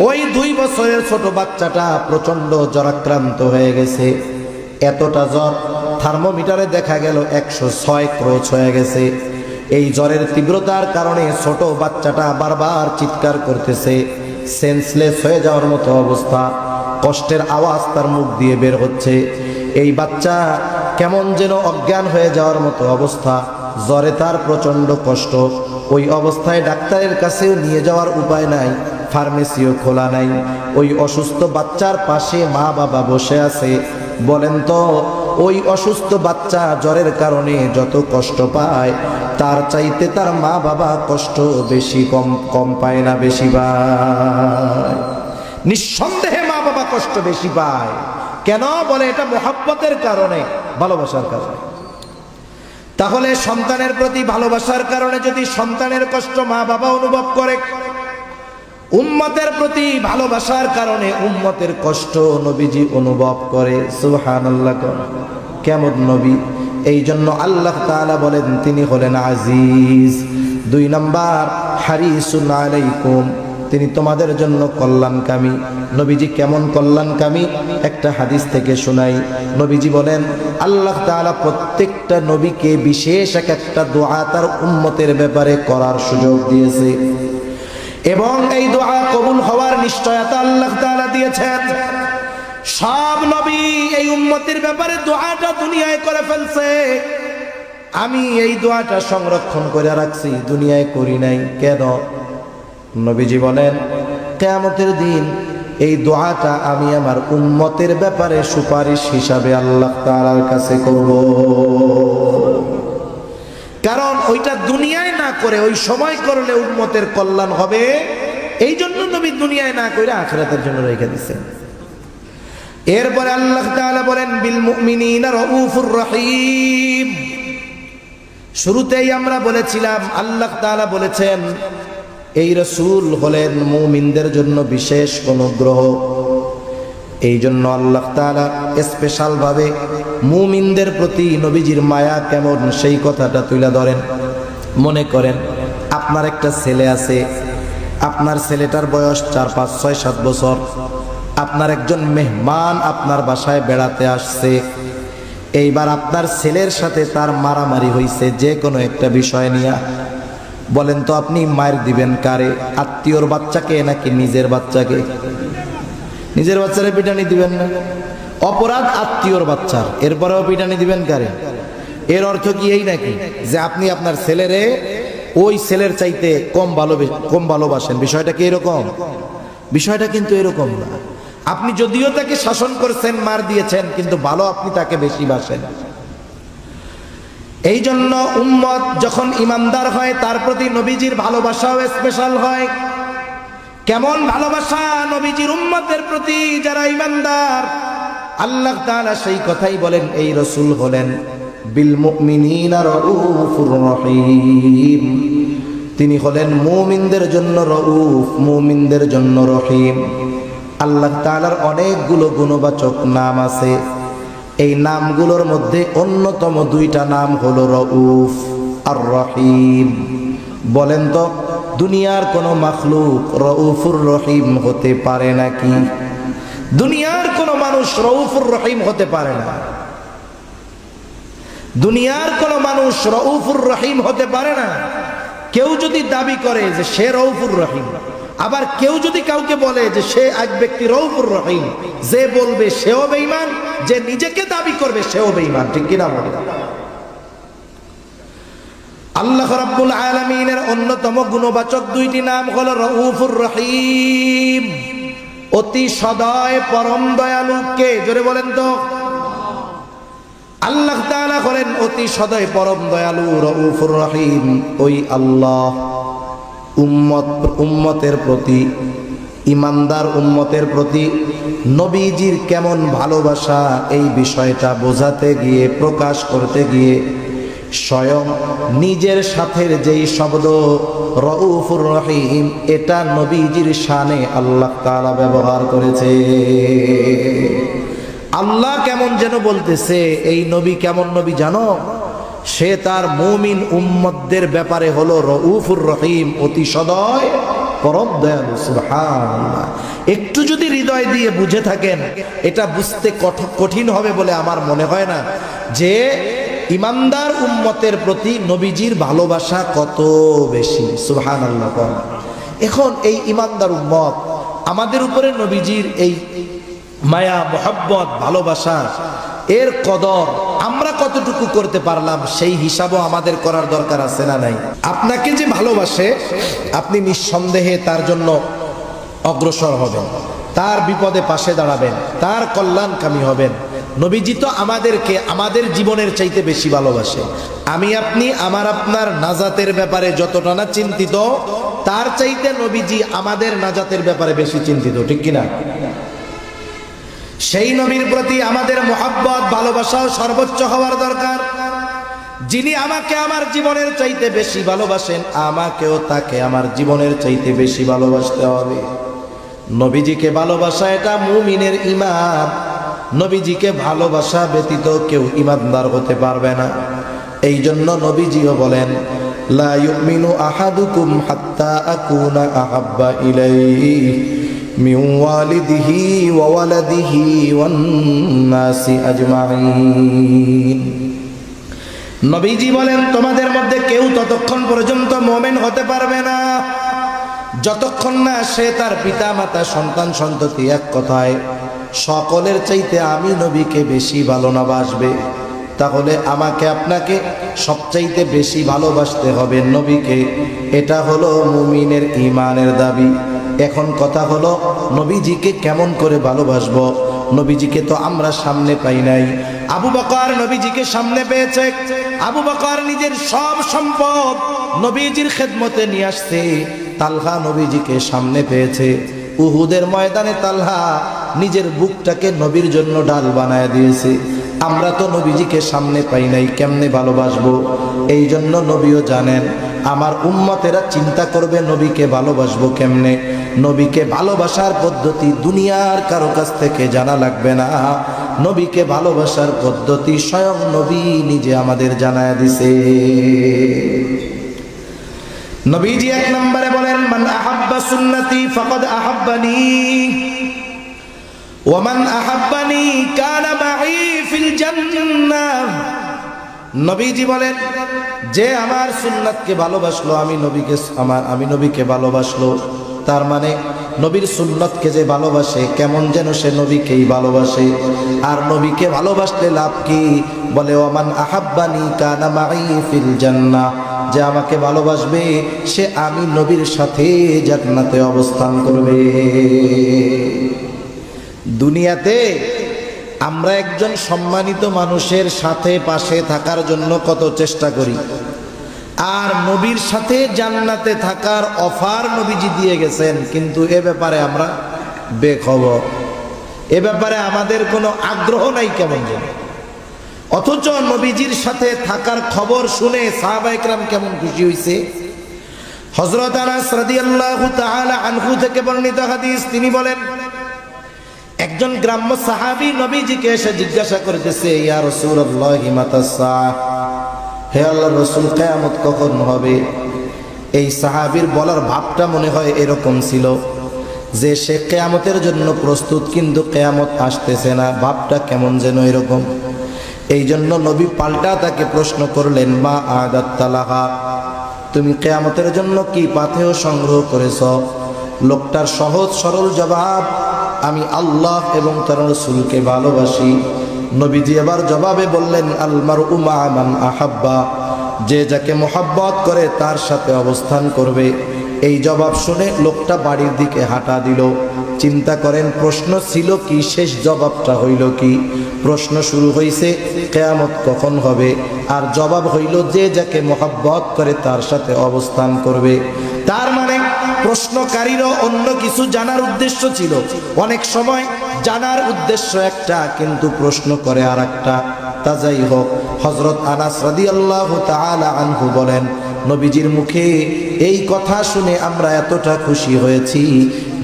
ওই 2 বছরের ছোট বাচ্চাটা প্রচন্ড জ্বরাক্রান্ত হয়ে গেছে। এতটা জ্বর, থার্মোমিটারে দেখা গেল 106 ক্রোচ হয়ে গেছে। এই জ্বরের তীব্রতার কারণে ছোট বাচ্চাটা বারবার চিৎকার করতেছে, সেন্সলেস হয়ে যাওয়ার মতো অবস্থা, কষ্টের আওয়াজ তার মুখ দিয়ে বের হচ্ছে। এই বাচ্চা কেমন যেন অজ্ঞান হয়ে যাওয়ার মতো অবস্থা, জ্বরে তার প্রচন্ড কষ্ট। ওই অবস্থায় ডাক্তারের কাছেও নিয়ে যাওয়ার উপায় নাই, ফার্মেসিও খোলা নাই। ওই অসুস্থ বাচ্চার পাশে মা বাবা বসে আছে। বলেন তো, ওই অসুস্থ বাচ্চা জ্বরের কারণে যত কষ্ট পায়, তার চাইতে তার মা বাবা কষ্ট বেশি কম পায় না বেশি পায়? নিঃসন্দেহে মা বাবা কষ্ট বেশি পায়। কেন? বলে এটা মহব্বতের কারণে, ভালোবাসার কারণে। তাহলে সন্তানের প্রতি ভালোবাসার কারণে যদি সন্তানের কষ্ট মা বাবা অনুভব করে, উম্মতের প্রতি ভালোবাসার কারণে উম্মতের কষ্ট নবীজি অনুভব করে। সুবহানাল্লাহ। কেমন নবী! এই জন্য আল্লাহ তাআলা বলেন তিনি হলেন আজিজ। 2 নাম্বার, হারিসুন আলাইকুম, তিনি তোমাদের জন্য কল্যাণকামী। নবীজি কেমন কল্যাণকামী? একটা হাদিস থেকে শোনাই। নবীজি বলেন, আল্লাহ তাআলা প্রত্যেকটা নবীকে বিশেষ একটা দোয়া তার উম্মতের ব্যাপারে করার সুযোগ দিয়েছে, এবং এই দোয়া কবুল হওয়ার নিশ্চয়তা আল্লাহ তাআলা দিয়েছেন। সব নবী এই উম্মতের ব্যাপারে দোয়াটা দুনিয়ায় করে ফেলছে, আমি এই দোয়াটা সংরক্ষণ করে রাখছি, দুনিয়ায় করি নাই। কেন? নবীজি বলেন, কিয়ামতের দিন এই দোয়াটা আমি আমার উম্মতের ব্যাপারে সুপারিশ হিসাবে আল্লাহ তাআলার কাছে করব। কারণ ওইটা দুনিয়ায় না করে ওই সময় করলে উম্মতের কল্যাণ হবে, এই জন্য নবী দুনিয়ায় না করে আখিরাতের জন্য রেখে দিয়েছেন। এরপরে আল্লাহ তাআলা বলেন, বিল মুমিনিনা রাউফুর রহিম। শুরুতেই আমরা বলেছিলাম, আল্লাহ তাআলা বলেছেন এই রাসূল হলেন মুমিনদের জন্য বিশেষ অনুগ্রহ। এই জন্য আল্লাহ তাআলা স্পেশাল ভাবে মুমিনদের প্রতি নবীজির মায়া কেমন সেই কথাটা তুলে ধরেন। মনে করেন আপনার একটা ছেলে আছে, আপনার ছেলেটার বয়স 4, 5, 6, 7 বছর। আপনার একজন মেহমান আপনার বাসায় বেড়াতে আসছে। এইবার আপনার ছেলের সাথে তার মারামারি হয়েছে যে কোনো একটা বিষয় নিয়ে। বলেন তো আপনি মার দিবেন কারে? আত্মীয়র বাচ্চাকে নাকি নিজের বাচ্চাকে? নিজের বাচ্চারে পিটানি দিবেন না? অপরাধ আত্মীয়র বাচ্চার, এরপরেও পিটানি দিবেন কারে? এর অর্থ কি এই নাকি যে আপনি আপনার ছেলেরে ওই ছেলের চাইতে কম ভালোবাসেন? বিষয়টা কি এরকম? বিষয়টা কিন্তু এরকম না। আপনি যদিও তাকে শাসন করেছেন, মার দিয়েছেন, কিন্তু ভালো আপনি তাকে বেশি বাসেন। এই জন্য উম্মত যখন ইমানদার হয় তার প্রতি নবীজির ভালোবাসাও স্পেশাল হয়। কেমন ভালোবাসা নবীজির উম্মতের প্রতি যারা ইমানদার! আল্লাহ তাআলা সেই কথাই বলেন, এই রাসূল হলেন বিল মুমিনিনা রাউফুর রহিম। তিনি হলেন মুমিনদের জন্য রাউফ, মুমিনদের জন্য রহিম। আল্লাহ তাআলার অনেকগুলো গুণবাচক নাম আছে। এই নামগুলোর মধ্যে অন্যতম 2টা নাম হলো রাউফ আর রহিম। বলেন তো দুনিয়ার কোন মাখলুক রউফুর রহিম হতে পারে নাকি? দুনিয়ার কোন মানুষ রউফুর রহিম হতে পারে না। দুনিয়ার কোন মানুষ রউফুর রহিম হতে পারে না। কেউ যদি দাবি করে যে সে রউফুর রহিম, আবার কেউ যদি কাউকে বলে যে সে এক ব্যক্তি রউফুর রহিম, যে বলবে সেও বেঈমান, যে নিজেকে দাবি করবে সেও বেঈমান। ঠিক কিনা বলে? আল্লাহ রাব্বুল আলামিনের অন্যতম গুণবাচক দুইটি নাম হলো রউফুর রহিম, অতি সদয় পরম দয়ালু। কে? জোরে বলেন তো। আল্লাহ তাআলা হলেন অতি সদয় পরম দয়ালু, রউফুর রহিম। ওই আল্লাহ উম্মতের প্রতি, ইমানদার উম্মতের প্রতি নবীজির কেমন ভালোবাসা, এই বিষয়টা বোঝাতে গিয়ে, প্রকাশ করতে গিয়ে স্বয়ং নিজের সাথের যেই শব্দ রউফুর রহিম, এটা নবীজির শানে আল্লাহ তাআলা ব্যবহার করেছে। আল্লাহ কেমন যেন বলতেছে, এই নবী কেমন নবী জানো? সে তার মুমিন উম্মতদের ব্যাপারে হলো রউফুর রহিম, অতি সদয় পরম দয়ালু। সুবহানাল্লাহ। একটু যদি হৃদয় দিয়ে বুঝে থাকেন, এটা বুঝতে কঠিন হবে বলে আমার মনে হয় না, যে ইমানদার উম্মতের প্রতি নবীজির ভালোবাসা কত বেশি। সুবহানাল্লাহ। এখন এই ইমানদার উম্মত, আমাদের উপরে নবীজির এই মায়া, মোহাব্বত, ভালোবাসা, এর কদর আমরা কতটুকু করতে পারলাম, সেই হিসাবও আমাদের করার দরকার আছে না নাই? আপনাকে যে ভালোবাসে, আপনি নিঃসন্দেহে তার জন্য অগ্রসর হবেন, তার বিপদে পাশে দাঁড়াবেন, তার কল্যাণকামী হবেন। নবীজি তো আমাদেরকে আমাদের জীবনের চাইতে বেশি ভালোবাসে। আমি আপনি আমার আপনার নাজাতের ব্যাপারে যতটা না চিন্তিত, তার চাইতে নবীজি আমাদের নাজাতের ব্যাপারে বেশি চিন্তিত। ঠিক কিনা? সেই নবীর প্রতি আমাদের মোহাব্বত, ভালোবাসাও সর্বোচ্চ হওয়ার দরকার। যিনি আমাকে আমার জীবনের চাইতে বেশি ভালোবাসেন, আমাকেও তাকে আমার জীবনের চাইতে বেশি ভালোবাসতে হবে। নবীজিকে ভালোবাসা এটা মুমিনের ঈমান। নবীজিকে ভালোবাসা ব্যতীত কেউ ঈমানদার হতে পারবে না। এই জন্য নবীজিও বলেন, লা ইউমিনু আহাদুকুম হাত্তা আকুনা আহাব্বা ইলাইহি মিন ওয়ালিদিহি ওয়া ওয়ালাদিহি ওয়ান নাসি আজমাইন। নবীজি বলেন, তোমাদের মধ্যে কেউ ততক্ষণ পর্যন্ত মুমিন হতে পারবে না যতক্ষণ না সে তার পিতা মাতা, সন্তান সন্ততি, এক কথায় সকলের চাইতে আমি নবীকে বেশি ভালো না বাসবে। তাহলে আমাকে আপনাকে সবচাইতে বেশি ভালোবাসতে হবে নবীকে। এটা হলো মুমিনের ঈমানের দাবি। এখন কথা হলো, নবীজিকে কেমন করে ভালোবাসবো? নবীজিকে তো আমরা সামনে পাই নাই। আবু বকর নবীজিকে সামনে পেয়েছে। আবু বকর নিজের সব সম্পদ নবীজির খেদমতে নিয়ে আসছে। তালহা নবীজিকে সামনে পেয়েছে। উহুদের ময়দানে তালহা নিজের বুকটাকে নবীর জন্য ডাল বানায় দিয়েছে। আমরা তো নবীজিকে সামনে পাই নাই, কেমনে ভালোবাসবো? এই জন্য নবীও জানেন, আমার উম্মতেরা চিন্তা করবে নবীকে ভালোবাসবো কেমনে। নবীকে ভালোবাসার পদ্ধতি দুনিয়ার কারো কাছ থেকে জানা লাগবে না। নবীকে ভালোবাসার পদ্ধতি স্বয়ং নবী নিজে আমাদের জানায় দিছে। নবীজি এক নম্বরে বলেন, মান আহাব্বা সুন্নতি ফাকাদ আহাব্বানি ওয়া মান আহাব্বানি কানা মাই ফিল জান্নাহ। নবীজি বলেন, যে আমার সুন্নাতকে ভালোবাসলো, আমি নবীকে ভালোবাসলো, তার মানে নবীর সুন্নতকে যে ভালোবাসে, কেমন যেন সে নবীকেই ভালোবাসে। আর নবীকে ভালোবাসলে লাভ কি? বলে, ওমান আহাব্বানি কানা মাই ফিল জান্নাহ। যে আমাকে ভালোবাসবে সে আমি নবীর সাথে জান্নাতে অবস্থান করবে। দুনিয়াতে আমরা একজন সম্মানিত মানুষের সাথে পাশে থাকার জন্য কত চেষ্টা করি, আর নবীর সাথে জান্নাতে থাকার অফার নবীজি দিয়ে গেছেন, কিন্তু এ ব্যাপারে আমরা বেখবর। এ ব্যাপারে আমাদের কোনো আগ্রহ নাই কেমন যেন। অথচ নবীজির সাথে থাকার খবর শুনে সাহাবায়ে কেরাম কেমন খুশি হয়েছে। হযরত আনাস রাদিয়াল্লাহু তাআলা আনহু থেকে বর্ণিত হাদিস, তিনি বলেন, একজন গ্রাম্য সাহাবী নবীজিকে এসে জিজ্ঞাসা করতেছে, ইয়া রাসূলুল্লাহ মাতা সাআহ, হে আল্লাহর রাসূল, কিয়ামত কখন হবে? এই সাহাবীর বলার ভাবটা মনে হয় এরকম ছিল যে সে কিয়ামতের জন্য প্রস্তুত, কিন্তু কিয়ামত আসতেছে না, ভাবটা কেমন যেন এরকম। এই জন্য নবী পাল্টা তাকে প্রশ্ন করলেন, মা আদাত্তালাহা, তুমি কিয়ামতের জন্য কি পাথেয় সংগ্রহ করেছ? লোকটার সহজ সরল জবাব, আমি আল্লাহ এবং তার রাসূলকে ভালোবাসি। নবীজি এবার জবাবে বললেন, আল মারউ মা মান আহাব্বা, যে যাকে মোহাব্বত করে তার সাথে অবস্থান করবে। এই জবাব শুনে লোকটা বাড়ির দিকে হাঁটা দিল। চিন্তা করেন, প্রশ্ন ছিল কি, শেষ জবাবটা হইল কি? প্রশ্ন শুরু হইছে কিয়ামত কখন হবে, আর জবাব হইল যে যাকে মোহাব্বত করে তার সাথে অবস্থান করবে। তার মানে প্রশ্নকারীরও অন্য কিছু জানার উদ্দেশ্য ছিল। অনেক সময় জানার উদ্দেশ্য একটা, কিন্তু প্রশ্ন করে আর একটা। তা যাই হোক, হযরত আনাস রাদিয়াল্লাহু তাআলা আনহু বলেন, নবীজির মুখে এই কথা শুনে আমরা এতটা খুশি হয়েছি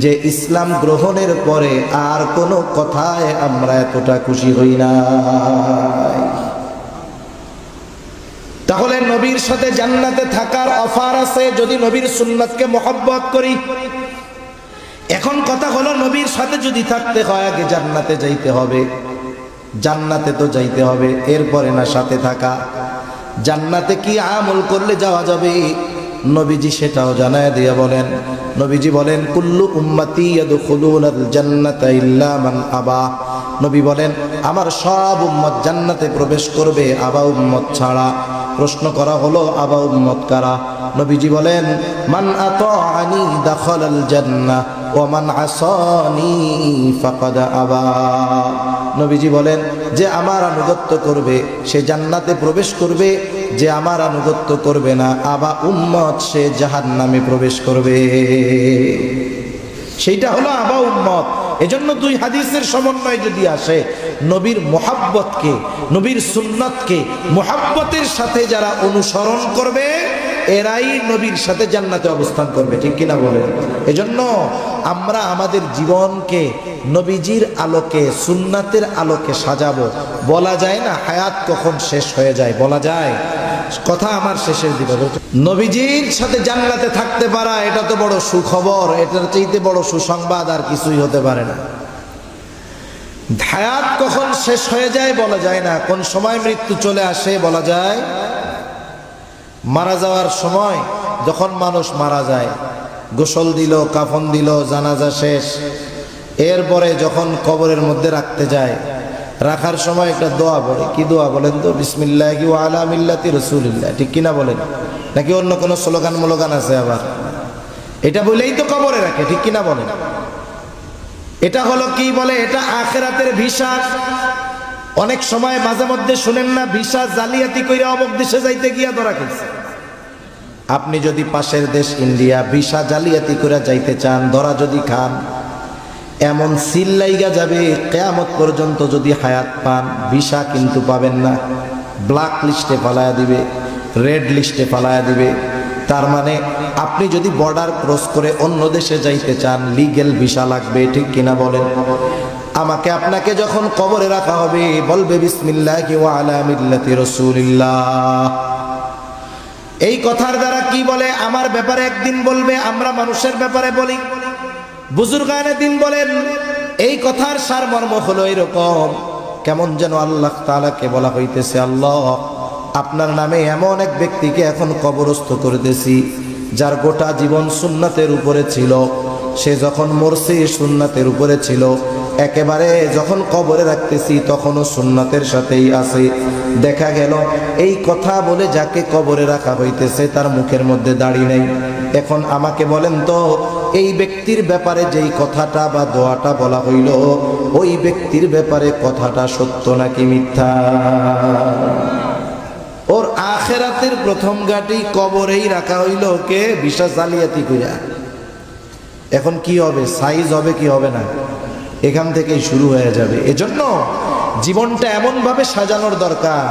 যে ইসলাম গ্রহণের পরে আর কোনো কথায় আমরা এতটা খুশি হই না। তাহলে নবীর সাথে জান্নাতে থাকার অফার আছে যদি নবীর সুন্নাতকে মোহাব্বত করি। এখন কথা হলো, নবীর সাথে যদি থাকতে হয় আগে জান্নাতে যাইতে হবে। জান্নাতে তো যাইতে হবে, এরপরে না সাথে থাকা। জান্নাতে কি আমল করলে যাওয়া যাবে? নবীজি সেটাও জানায় দিয়ে বলেন, নবীজি বলেন, কুল্লু উম্মতি ইয়াদখুলুনাল জান্নাতা ইল্লা মান আবা। নবী বলেন, আমার সব উম্মত জান্নাতে প্রবেশ করবে, আবা উম্মত ছাড়া। প্রশ্ন করা হলো, আবা উম্মত কারা? নবীজি বলেন, মান আতাআনি দাখালাল জান্নাহ ওয়া মান আসানি ফাকাদ আবা। নবীজি বলেন, যে আমার আনুগত্য করবে সে জান্নাতে প্রবেশ করবে, যে আমার আনুগত্য করবে না, আবা উম্মত, সে জাহান্নামে প্রবেশ করবে। সেইটা হলো আবা উম্মত। এজন্য দুই হাদিসের সমন্বয় যদি আসে, নবীর মুহাব্বতকে, নবীর সুন্নাতকে মুহাব্বতের সাথে যারা অনুসরণ করবে এরাই নবীর সাথে জান্নাতে অবস্থান করবে, ঠিক কিনা বলেন? এজন্য আমরা আমাদের জীবনকে নবীজির আলোকে, সুন্নাতের আলোকে সাজাবো। বলা যায় না হায়াত কখন শেষ হয়ে যায়, বলা যায়? কথা আমার শেষের দিকে, নবীজির সাথে জান্নাতে থাকতে পারা, এটা তো বড় সুখবর। এটার চাইতে বড় সুসংবাদ আর কিছুই হতে পারে না। হায়াত কখন শেষ হয়ে যায় বলা যায় না, কোন সময় মৃত্যু চলে আসে বলা যায়। মারা যাওয়ার সময় যখন মানুষ মারা যায়, গোসল দিল, কাফন দিল, জানাজা শেষ, এরপরে যখন কবরের মধ্যে রাখতে যায়, রাখার সময় একটা দোয়া পড়ে। কি দোয়া বলেন তো? বিসমিল্লাহি ওয়া আলা মিল্লাতি রাসূলিল্লাহ, ঠিক কিনা বলেন? নাকি অন্য কোনো স্লোগান মোলোগান আছে আবার? এটা বলেই তো কবরে রাখে, ঠিক কিনা বলেন? এটা হলো কি বলে, এটা আখিরাতের ভিসা। অনেক সময় মাঝে মধ্যে শুনেন না, ভিসা জালিয়াতি কইরা অমুক দেশে যাইতে গিয়া ধরা খেয়েছে। আপনি যদি পাশের দেশ ইন্ডিয়া ভিসা জালিয়াতি করে যাইতে চান, ধরা যদি খান, এমন সিল লাইগা যাবে কিয়ামত পর্যন্ত যদি হায়াত পান, ভিসা কিন্তু পাবেন না। ব্ল্যাক লিস্টে ফালায়া দিবে, রেড লিস্টে ফালায়া দিবে। তার মানে আপনি যদি বর্ডার ক্রস করে অন্য দেশে যাইতে চান, লিগ্যাল ভিসা লাগবে, ঠিক কিনা বলেন? আমাকে আপনাকে যখন কবরে রাখা হবে, বলবে বিসমিল্লাহি ওয়া আলা মিল্লাতি রাসূলিল্লাহ। এই কথার দ্বারা কি বলে, আমার ব্যাপারে একদিন বলবে, আমরা মানুষের ব্যাপারে বলি। বুজুর্গানে দিন বলেন, এই কথার সারমর্ম হলো এরকম, কেমন যেন আল্লাহ তাআলাকে বলা হইতেছে, আল্লাহ আপনার নামে এমন এক ব্যক্তিকে এখন কবরস্থ করতেছি যার গোটা জীবন সুন্নাতের উপরে ছিল। সে যখন মরছে সুন্নাতের উপরে ছিল, একেবারে যখন কবরে রাখতেছি তখনও সুন্নাতের সাথেই আছে। দেখা গেল এই কথা বলে যাকে কবরে রাখা হইতেছে তার মুখের মধ্যে দাড়ি নেই। এখন আমাকে বলেন তো, এই ব্যক্তির ব্যাপারে যেই কথাটা বা দোয়াটা বলা হইল, ওই ব্যক্তির ব্যাপারে কথাটা সত্য নাকি মিথ্যা? ওর আখিরাতের প্রথম ঘাটি কবরেই রাখা হইল, কে? ভিসা জালিয়াতি কইরা। এখন কি হবে? সাইজ হবে কি হবে না? এখান থেকেই শুরু হয়ে যাবে। এজন্য জীবনটা এমন ভাবে সাজানোর দরকার,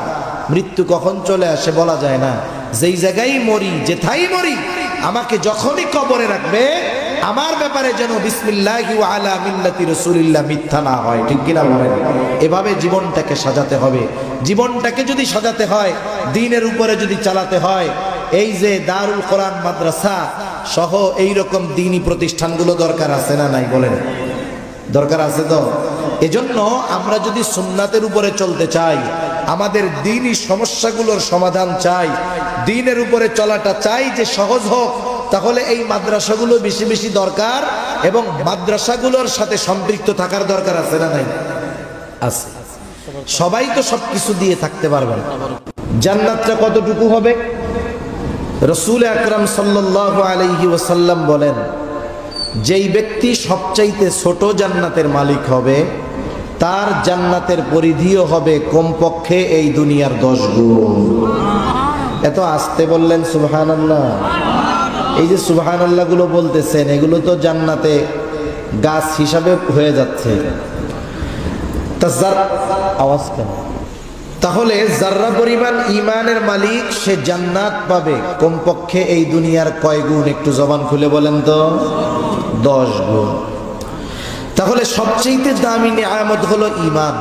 মৃত্যু কখন চলে আসে বলা যায় না। যেই জায়গায় মরি, যেথাই মরি, আমাকে যখনই কবরে রাখবে, আমার ব্যাপারে যেন বিসমিল্লাহি ওয়া আলা মিল্লাতি রাসূলিল্লাহ মিথ্যা না হয়, ঠিক কিনা বলেন? এভাবে জীবনটাকে সাজাতে হবে। জীবনটাকে যদি সাজাতে হয়, দ্বীনের উপরে যদি চালাতে হয়, এই যে দারুল কোরআন মাদ্রাসা সহ এইরকম দ্বীনি প্রতিষ্ঠানগুলো দরকার আছে না নাই বলেন? দরকার আছে তো। এজন্য আমরা যদি সুন্নাতের উপরে চলতে চাই, আমাদের দ্বীনি সমস্যাগুলোর সমাধান চাই, দ্বীনের উপরে চলাটা চাই যে সহজ হোক, তাহলে এই মাদ্রাসাগুলো বেশি বেশি দরকার এবং মাদ্রাসাগুলোর সাথে সম্পৃক্ত থাকার দরকার আছে না নাই? আছে। সবাই তো সবকিছু দিয়ে থাকতে পারবে না। জান্নাতটা কতটুকু হবে? রাসূল আকরাম সাল্লাল্লাহু আলাইহি ওয়াসাল্লাম বলেন, যেই ব্যক্তি সবচাইতে ছোট জান্নাতের মালিক হবে তার জান্নাতের পরিধিও হবে কমপক্ষে এই দুনিয়ার 10 গুণ। এত আস্তে বললেন সুবহানাল্লাহ। এই যে সুবহানাল্লাহ গুলো বলতেছেন, এগুলো তো জান্নাতে গাছ হিসাবে হয়ে যাচ্ছে। আওয়াজ কেন? তাহলে যার্রা পরিমাণ ঈমানের মালিক সে জান্নাত পাবে কমপক্ষে এই দুনিয়ার কয় গুণ? একটু জবান খুলে বলেন তো। 10 গুণ। তাহলে সবচেয়ে দামি নিয়ামত হলো ঈমান।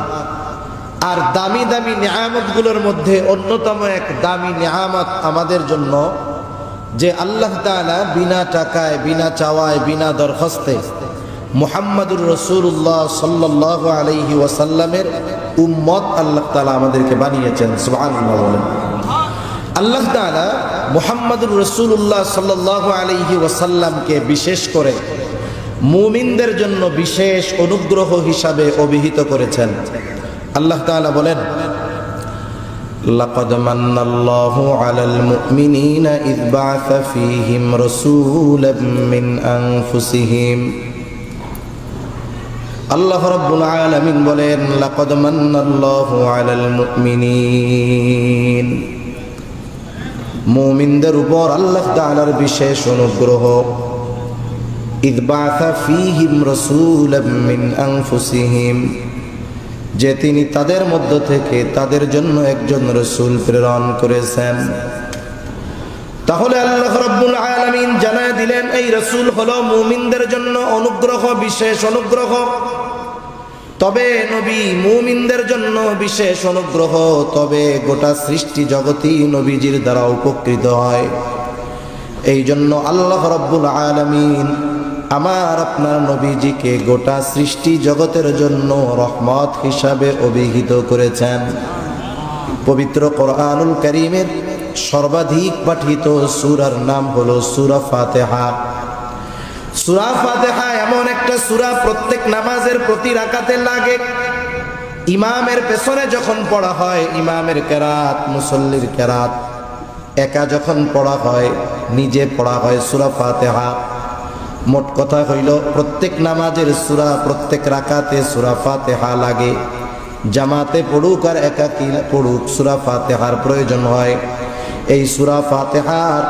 আর দামি দামি নিয়ামতগুলোর মধ্যে অন্যতম এক দামি নিয়ামত আমাদের জন্য যে আল্লাহ তাআলা বিনা টাকায়, বিনা চাওয়ায়, বিনা দরখাস্তে মুহাম্মাদুর রাসূলুল্লাহ সাল্লাল্লাহু আলাইহি ওয়াসাল্লামের উম্মত আল্লাহ তাআলা আমাদেরকে বানিয়েছেন। সুবহানাল্লাহ বলেন। আল্লাহ তাআলা মুহাম্মাদুর রাসূলুল্লাহ সাল্লাল্লাহু আলাইহি ওয়াসাল্লামকে বিশেষ করে মুমিনদের জন্য বিশেষ অনুগ্রহ হিসাবে অভিহিত করেছেন। আল্লাহ তাআলা বলেন, লাকাদ মান্নাল্লাহু আলাল মুমিনিনা ইয বা'আসা ফীহিম রাসূলাম মিন আনফুসিহিম। আল্লাহ রাব্বুল আলামিন বলেন, লাকাদ মান্নাল্লাহু আলাল মুমিনিন, মুমিনদের উপর আল্লাহ তাআলার বিশেষ অনুগ্রহ। ইয বা'আসা ফীহিম রাসূলাম মিন আনফুসিহিম, যে তিনি তাদের মধ্য থেকে তাদের জন্য একজন রাসূল প্রেরণ করেছেন। তাহলে আল্লাহ রাব্বুল আলামিন জানায় দিলেন এই রাসূল হলো মুমিনদের জন্য অনুগ্রহ, বিশেষ অনুগ্রহ। তবে নবী মুমিনদের জন্য বিশেষ অনুগ্রহ, তবে গোটা সৃষ্টি জগতই নবীজির দ্বারা উপকৃত হয়। এই জন্য আল্লাহ রাব্বুল আলামিন আমার আপনার নবীজিকে গোটা সৃষ্টি জগতের জন্য রহমত হিসাবে অভিহিত করেছেন। পবিত্র কোরআনুল কারীমের সর্বাধিক পাঠিত সূরার নাম হলো সূরা ফাতিহা। সূরা ফাতিহা এমন একটা সূরা প্রত্যেক নামাজের প্রতি রাকাতে লাগে। ইমামের পেছনে যখন পড়া হয়, ইমামের কেরাত, মুসল্লির কেরাত, একা যখন পড়া হয়, নিজে পড়া হয় সূরা ফাতিহা। মোট কথা হইল প্রত্যেক নামাজের সূরা, প্রত্যেক রাকাতে সূরা ফাতিহা লাগে। জামাতে পড়ুক আর একাকী পড়ুক, সূরা ফাতিহার প্রয়োজন হয়। এই সূরা ফাতিহার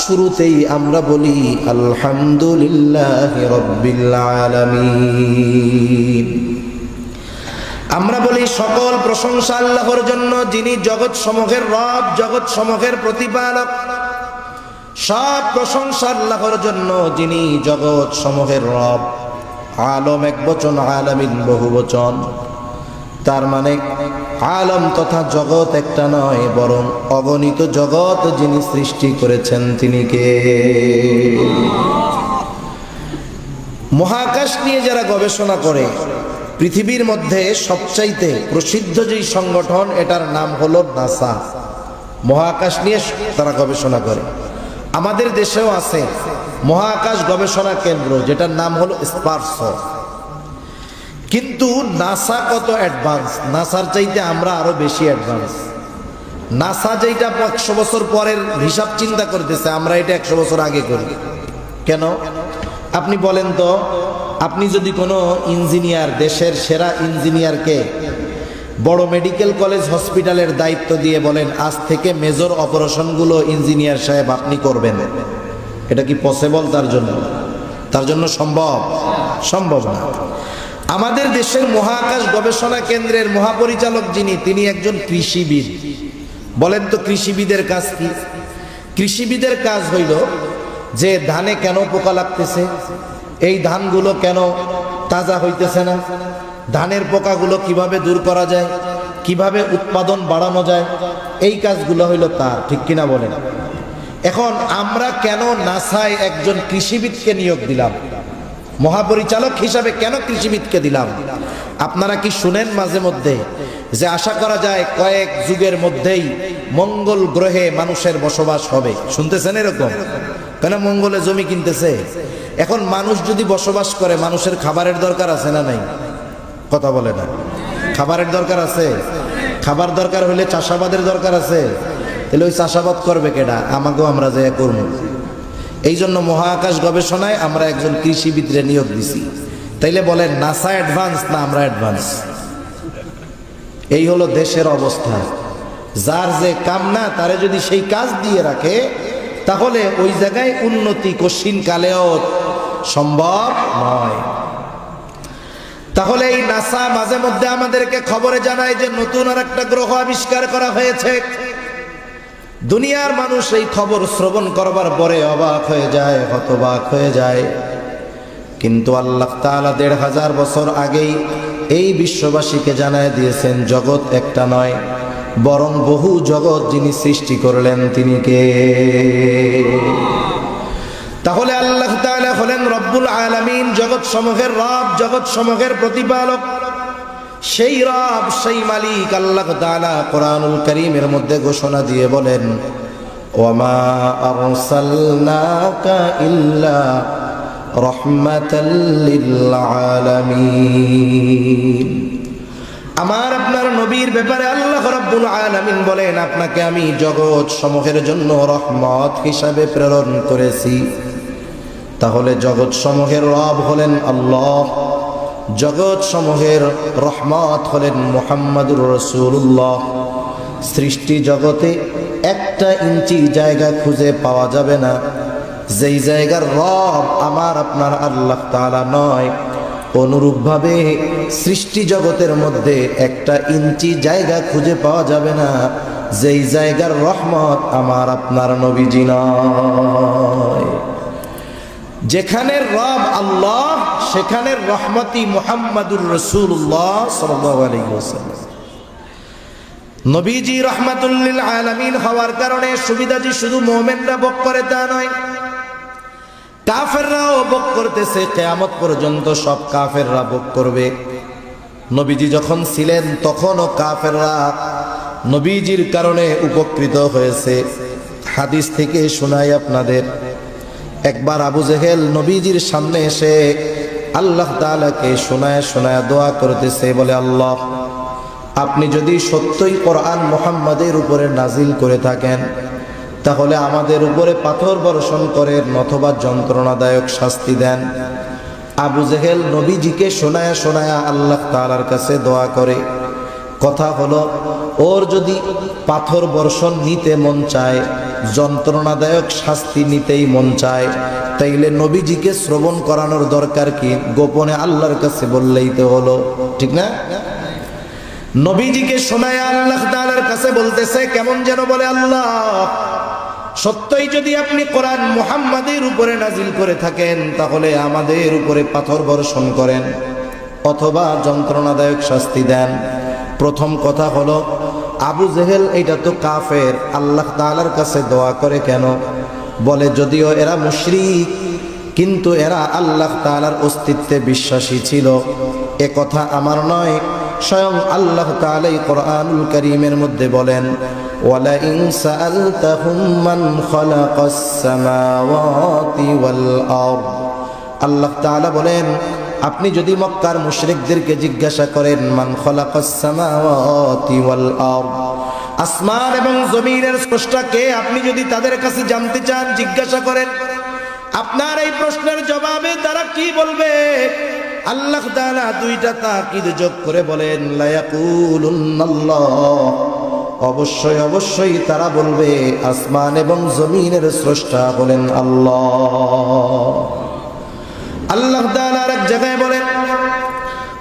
শুরুতেই আমরা বলি আলহামদুলিল্লাহি রাব্বিল আলামিন। আমরা বলি সকল প্রশংসা আল্লাহর জন্য, যিনি জগৎ সমূহের রব, জগৎ সমূহের প্রতিপালক। সব প্রশংসা আল্লাহর জন্য, যিনি জগৎ সমূহের রব। আলম এক বচন, আলামিন বহু বচন। তার মানে আলম তথা জগৎ একটা নয়, বরং অগণিত জগৎ যিনি সৃষ্টি করেছেন তিনি কে? মহাকাশ নিয়ে যারা গবেষণা করে, পৃথিবীর মধ্যে সবচাইতে প্রসিদ্ধ যেই সংগঠন, এটার নাম হলো নাসা। মহাকাশ নিয়ে তারা গবেষণা করে। আমাদের দেশেও আছে মহাকাশ গবেষণা কেন্দ্র, যেটার নাম হলো স্পার্স। কিন্তু নাসা কত অ্যাডভান্স, নাসার চাইতে আমরা আরো বেশি অ্যাডভান্স। নাসা যেটা 100 বছর পরের হিসাব চিন্তা করতেছে, আমরা এটা 100 বছর আগে করি। কেন আপনি বলেন তো? আপনি যদি কোনো ইঞ্জিনিয়ার, দেশের সেরা ইঞ্জিনিয়ারকে বড় মেডিকেল কলেজ হসপিটালের দায়িত্ব দিয়ে বলেন আজ থেকে মেজর অপারেশনগুলো ইঞ্জিনিয়ার সাহেব আপনি করবেন, এটা কি পসিবল? তার জন্য সম্ভব? সম্ভব না। আমাদের দেশের মহাকাশ গবেষণা কেন্দ্রের মহাপরিচালক যিনি, তিনি একজন কৃষিবিদ। বলেন তো কৃষিবিদের কাজ কি? কৃষিবিদের কাজ হইল যে ধানে কেন পোকা লাগতেছে, এই ধানগুলো কেন তাজা হইতেছে না, ধানের পোকাগুলো কিভাবে দূর করা যায়, কিভাবে উৎপাদন বাড়ানো যায়, এই কাজগুলো হইল তার। ঠিক কিনা বলেন? এখন আমরা কেন নাসায় একজন কৃষিবিদকে নিয়োগ দিলাম, মহাপরিচালক হিসাবে কেন কৃষিবিদকে দিলাম? আপনারা কি শুনেন মাঝে মধ্যে যে আশা করা যায় কয়েক যুগের মধ্যেই মঙ্গল গ্রহে মানুষের বসবাস হবে? শুনতেছেন এরকম? কেন মঙ্গলে জমি কিনতেছে। এখন মানুষ যদি বসবাস করে, মানুষের খাবারের দরকার আছে না নাই? কথা বলে না। খাবারের দরকার আছে। খাবার দরকার হলে চাষাবাদের দরকার আছে। তাহলে ওই চাষাবাদ করবে কেডা? আমাকেও আমরা যে করব। এই জন্য মহাকাশ গবেষণায় আমরা একজন কৃষিবিদরে নিয়োগ দিছি। তাইলে বলেন নাসা অ্যাডভান্স না আমরা অ্যাডভান্স? এই হলো দেশের অবস্থা। যার যে কাম না তারে যদি সেই কাজ দিয়ে রাখে, তাহলে ওই জায়গায় উন্নতি কঠিন কালেও সম্ভব নয়। তাহলে এই নাসা মাঝে মধ্যে আমাদেরকে খবরে জানায় যে নতুন আর একটা গ্রহ আবিষ্কার করা হয়েছে। দুনিয়ার মানুষ এই খবর শ্রবণ করবার পরে অবাক হয়ে যায়, হতবাক হয়ে যায়। কিন্তু আল্লাহ তাআলা ১৫০০ বছর আগেই এই বিশ্ববাসীকে জানায় দিয়েছেন জগৎ একটা নয়, বরং বহু জগৎ যিনি সৃষ্টি করলেন তিনি কে? তাহলে আল্লাহ তাআলা হলেন রব্বুল আলামিন, জগৎ সমূহের রব, জগৎ সমূহের প্রতিপালক। সেই রব, সেই মালিক আল্লাহ তাআলা কোরআনুল কারীমের মধ্যে ঘোষণা দিয়ে বলেন, ওয়ামা আরসালনাকা ইল্লা রাহমাতাল লিল আলামিন। আমার আপনার নবীর ব্যাপারে আল্লাহ রাব্বুল আলামিন বলেন, আপনাকে আমি জগৎ সমূহের জন্য রহমত হিসাবে প্রেরণ করেছি। তাহলে জগৎ সমূহের রব হলেন আল্লাহ, জগৎ সমূহের রহমত হলেন মুহাম্মাদুর রাসূলুল্লাহ। সৃষ্টি জগতে একটা ইঞ্চি জায়গা খুঁজে পাওয়া যাবে না যেই জায়গার রব আমার আপনার আল্লাহ তাআলা নয়। অনুরূপভাবে সৃষ্টি জগতের মধ্যে একটা ইঞ্চি জায়গা খুঁজে পাওয়া যাবে না যেই জায়গার রহমত আমার আপনার নবীজি নয়। যেখানে রব আল্লাহ সেখানে রহমতি মুহাম্মাদুর রাসূলুল্লাহ সাল্লাল্লাহু আলাইহি ওয়াসাল্লাম। নবীজি রাহমাতুল লিল আলামিন হওয়ার কারণে সুবিধাজি শুধু মুমিনরা ভোগ করে তা নয়, কাফেররাও ভোগ করতেছে। কিয়ামত পর্যন্ত সব কাফেররা ভোগ করবে। নবীজি যখন ছিলেন তখনও কাফেররা নবীজির কারণে উপকৃত হয়েছে। হাদিস থেকে শোনাই আপনাদের। একবার আবু জেহেল নবীজির সামনে এসে আল্লাহ তাআলাকে শোনায় শোনায় দোয়া করতেছে, বলে আল্লাহ, আপনি যদি সত্যই কোরআন মুহাম্মাদের উপরে নাজিল করে থাকেন তাহলে আমাদের উপরে পাথর বর্ষণ করেন অথবা যন্ত্রণাদায়ক শাস্তি দেন। আবু জেহেল নবীজিকে শোনায়া শোনায়া আল্লাহ তাআলার কাছে দোয়া করে। কথা হলো, ওর যদি পাথর বর্ষণ নিতে মন চায়, যন্ত্রণাদায়ক শাস্তি নিতেই মন চায়, তাইলে নবীজিকে শ্রবণ করানোর দরকার কি? গোপনে আল্লাহর কাছে বললেই তো হলো, ঠিক না? নবীজিকে শোনায় আল্লাহ তাআলার কাছে বলতেছে, কেমন যেন বলে, আল্লাহ, সত্যই যদি আপনি কোরআন মুহাম্মাদের উপরে নাজিল করে থাকেন তাহলে আমাদের উপরে পাথর বর্ষণ করেন অথবা যন্ত্রণাদায়ক শাস্তি দেন। প্রথম কথা হলো, আবু জেহেল এটা তো কাফের, আল্লাহ তাআলার কাছে দোয়া করে কেন? বলে, যদিও এরা মুশরিক কিন্তু এরা আল্লাহ তাআলার অস্তিত্বে বিশ্বাসী ছিল। এ কথা আমার নয়, স্বয়ং আল্লাহ তাআলা কোরআনুল কারীমের মধ্যে বলেন, ওয়ালা ইন সাআলতাহুম মান খালাকাস সামাওয়াতি ওয়াল আরদ। আল্লাহ তাআলা বলেন, আপনি যদি মক্কার মুশরিকদেরকে জিজ্ঞাসা করেন মান খালাকাস সামাওয়াতি ওয়াল আরদ, আসমান এবং জমিনের স্রষ্টা কে, আপনি যদি তাদের কাছে জানতে চান, জিজ্ঞাসা করেন, আপনার এই প্রশ্নের জবাবে তারা কি বলবে? আল্লাহ তাআলা দুইটা তাকিদ যোগ করে বলেন, লা ইয়াকুলুন্নাল্লাহ, অবশ্যই অবশ্যই তারা বলবে আসমান এবং জমিনের স্রষ্টা হলেন আল্লাহ। আল্লাহ তাআলা আরেক জায়গায় বলেন,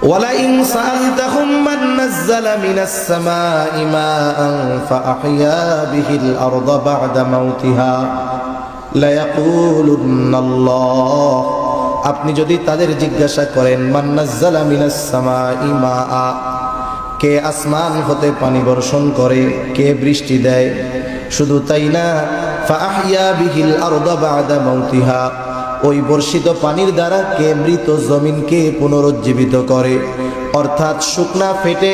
ওয়ালা ইন সাআলতাহুম মান নাযালা মিনাস সামাই মাআন ফাআহইয়া বিহিল আরদা বা'দা মাউতিহা লা ইয়াকুলুন্নাল্লাহ। আপনি যদি তাদের জিজ্ঞাসা করেন মান নাযালা মিনাস সামাই মাআ, কে আসমান হতে পানি বর্ষণ করে, কে বৃষ্টি দেয়, শুধু তাই না, ফাআহইয়া বিহিল আরদা বা'দা মাউতিহা, ওই বর্ষিত পানির দ্বারা কে মৃত জমিনকে পুনরুজ্জীবিত করে, অর্থাৎ শুকনা ফেটে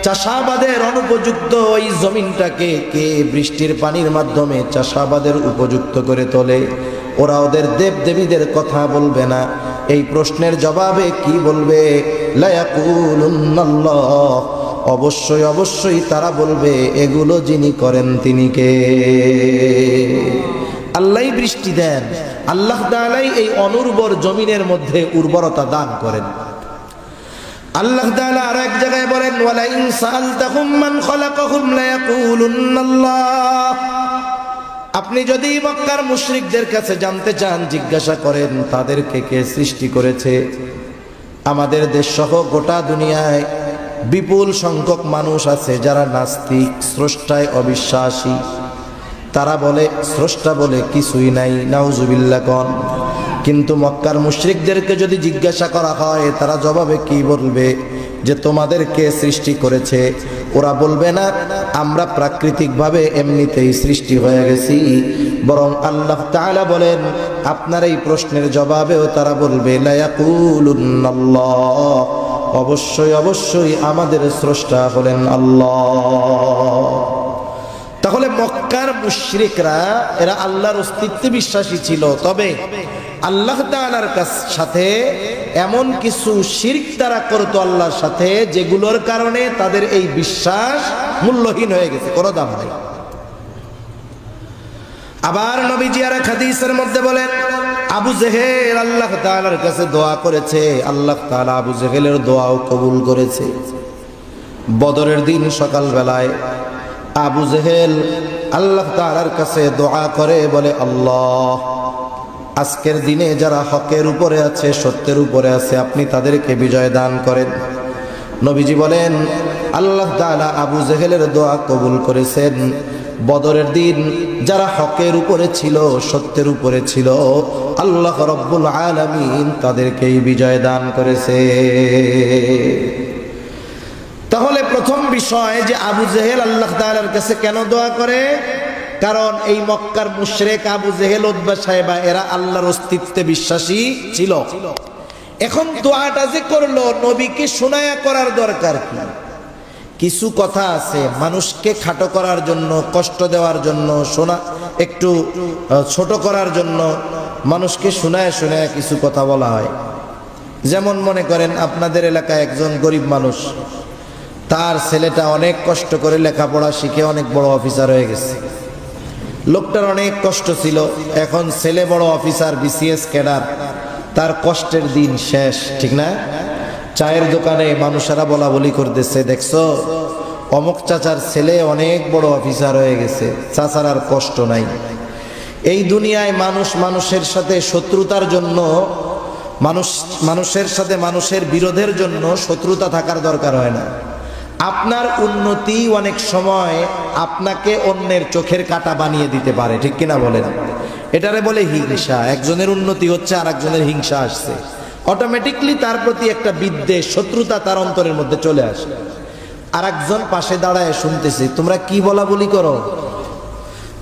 চাষাবাদের অনুপযুক্ত ওই জমিনটাকে কে বৃষ্টির পানির মাধ্যমে চাষাবাদের উপযুক্ত করে তোলে। ওরা ওদের দেব দেবীদের কথা বলবে না, এই প্রশ্নের জবাবে কি বলবে? লা ইয়াকুলুন্নাল্লাহ, অবশ্যই অবশ্যই তারা বলবে এগুলো যিনি করেন তিনি কে? আল্লাহই বৃষ্টি দেন, আল্লাহ তাআলাই এই অনুর্বর জমিনের মধ্যে উর্বরতা দান করেন। আল্লাহ তাআলা আর এক জায়গায় বলেন, ওয়ালা ইন সাআলতাহুম মান খালাকাহুম লা ইয়াকুলুন্নাল্লাহ। আপনি যদি মক্কার মুশরিকদের কাছে জানতে চান, জিজ্ঞাসা করেন তাদেরকে কে সৃষ্টি করেছে, আমাদের দেশ সহ গোটা দুনিয়ায় বিপুল সংখ্যক মানুষ আছে যারা নাস্তিক, স্রষ্টায় অবিশ্বাসী। তারা বলে স্রষ্টা বলে কিছুই নাই, নাউজুবিল্লাহ কোন। কিন্তু মক্কার মুশরিকদেরকে যদি জিজ্ঞাসা করা হয়, তারা জবাবে কি বলবে? যে তোমাদেরকে সৃষ্টি করেছে। ওরা বলবে না আমরা প্রাকৃতিকভাবে এমনিতেই সৃষ্টি হয়ে গেছি, বরং আল্লাহ তাআলা বলেন আপনার এই প্রশ্নের জবাবেও তারা বলবে লা ইয়াকুলুন্নাল্লাহ, অবশ্যই অবশ্যই আমাদের স্রষ্টা হলেন আল্লাহ। তাহলে মক্কার মুশরিকরা এরা আল্লাহর অস্তিত্বে বিশ্বাসী ছিল, তবে আল্লাহ তাআলার সাথে এমন কিছু শিরক তারা করতো আল্লাহর সাথে, যেগুলোর কারণে তাদের এই বিশ্বাস মূল্যহীন হয়ে গেছে, কোনো দাম নেই। আবার নবীজি আর এক হাদিসের মধ্যে বলেন, আবু জেহেল আল্লাহ তাআলার কাছে দোয়া করেছে, আল্লাহ তাআলা আবু জেহেলের দোয়াও কবুল করেছে। বদরের দিন সকালবেলায় আবু জেহেল আল্লাহ তাআলার কাছে দোয়া করে, বলে আল্লাহ, আজকের দিনে যারা হকের উপরে আছে, সত্যের উপরে আছে, আপনি তাদেরকে বিজয় দান করেন। নবীজি বলেন আল্লাহ তাআলা আবু জেহেলের দোয়া কবুল করেছেন। বদরের দিন যারা হকের উপরে ছিল, সত্যের উপরে ছিল, আল্লাহ রাব্বুল আলামিন তাদেরকেই বিজয় দান করেছে। তাহলে প্রথম বিষয় যে আবু জেহেল আল্লাহ তাআলার কাছে কেন দোয়া করে? কারণ এই মক্কার মুশরিক আবু জেহেল, উতবা, সাইবা এরা আল্লাহর অস্তিত্বে বিশ্বাসী ছিল। এখন দোয়াটা যে করলো, নবীকে শোনায়া করার দরকার কি? কিছু কথা আছে মানুষকে খাটো করার জন্য, কষ্ট দেওয়ার জন্য, শোনা একটু ছোট করার জন্য মানুষকে শোনায় শোনায় কিছু কথা বলা হয়। যেমন মনে করেন আপনাদের এলাকায় একজন গরিব মানুষ, তার ছেলেটা অনেক কষ্ট করে লেখাপড়া শিখে অনেক বড় অফিসার হয়ে গেছে। লোকটার অনেক কষ্ট ছিল, এখন ছেলে বড় অফিসার, বিসিএস ক্যাডার, তার কষ্টের দিন শেষ, ঠিক না? চায়ের দোকানে মানুষেরা বলা বলি করতেছে, দেখছো অমুক চাচার ছেলে অনেক বড় অফিসার হয়ে গেছে, চাচার আর কষ্ট নাই। এই দুনিয়ায় মানুষ মানুষের সাথে শত্রুতার জন্য, মানুষের সাথে মানুষের বিরোধের জন্য শত্রুতা থাকার দরকার হয় না। আপনার উন্নতি অনেক সময় আপনাকে অন্যের চোখের কাঁটা বানিয়ে দিতে পারে, ঠিক কিনা বলেন? এটারে বলে হিংসা। একজনের উন্নতি হচ্ছে আর একজনের হিংসা আসছে, অটোমেটিকলি তার প্রতি একটা বিদ্বেষ, শত্রুতা তার অন্তরের মধ্যে চলে আসে। আর একজন পাশে দাঁড়ায় শুনতেছে, তোমরা কি বলা বলি করো?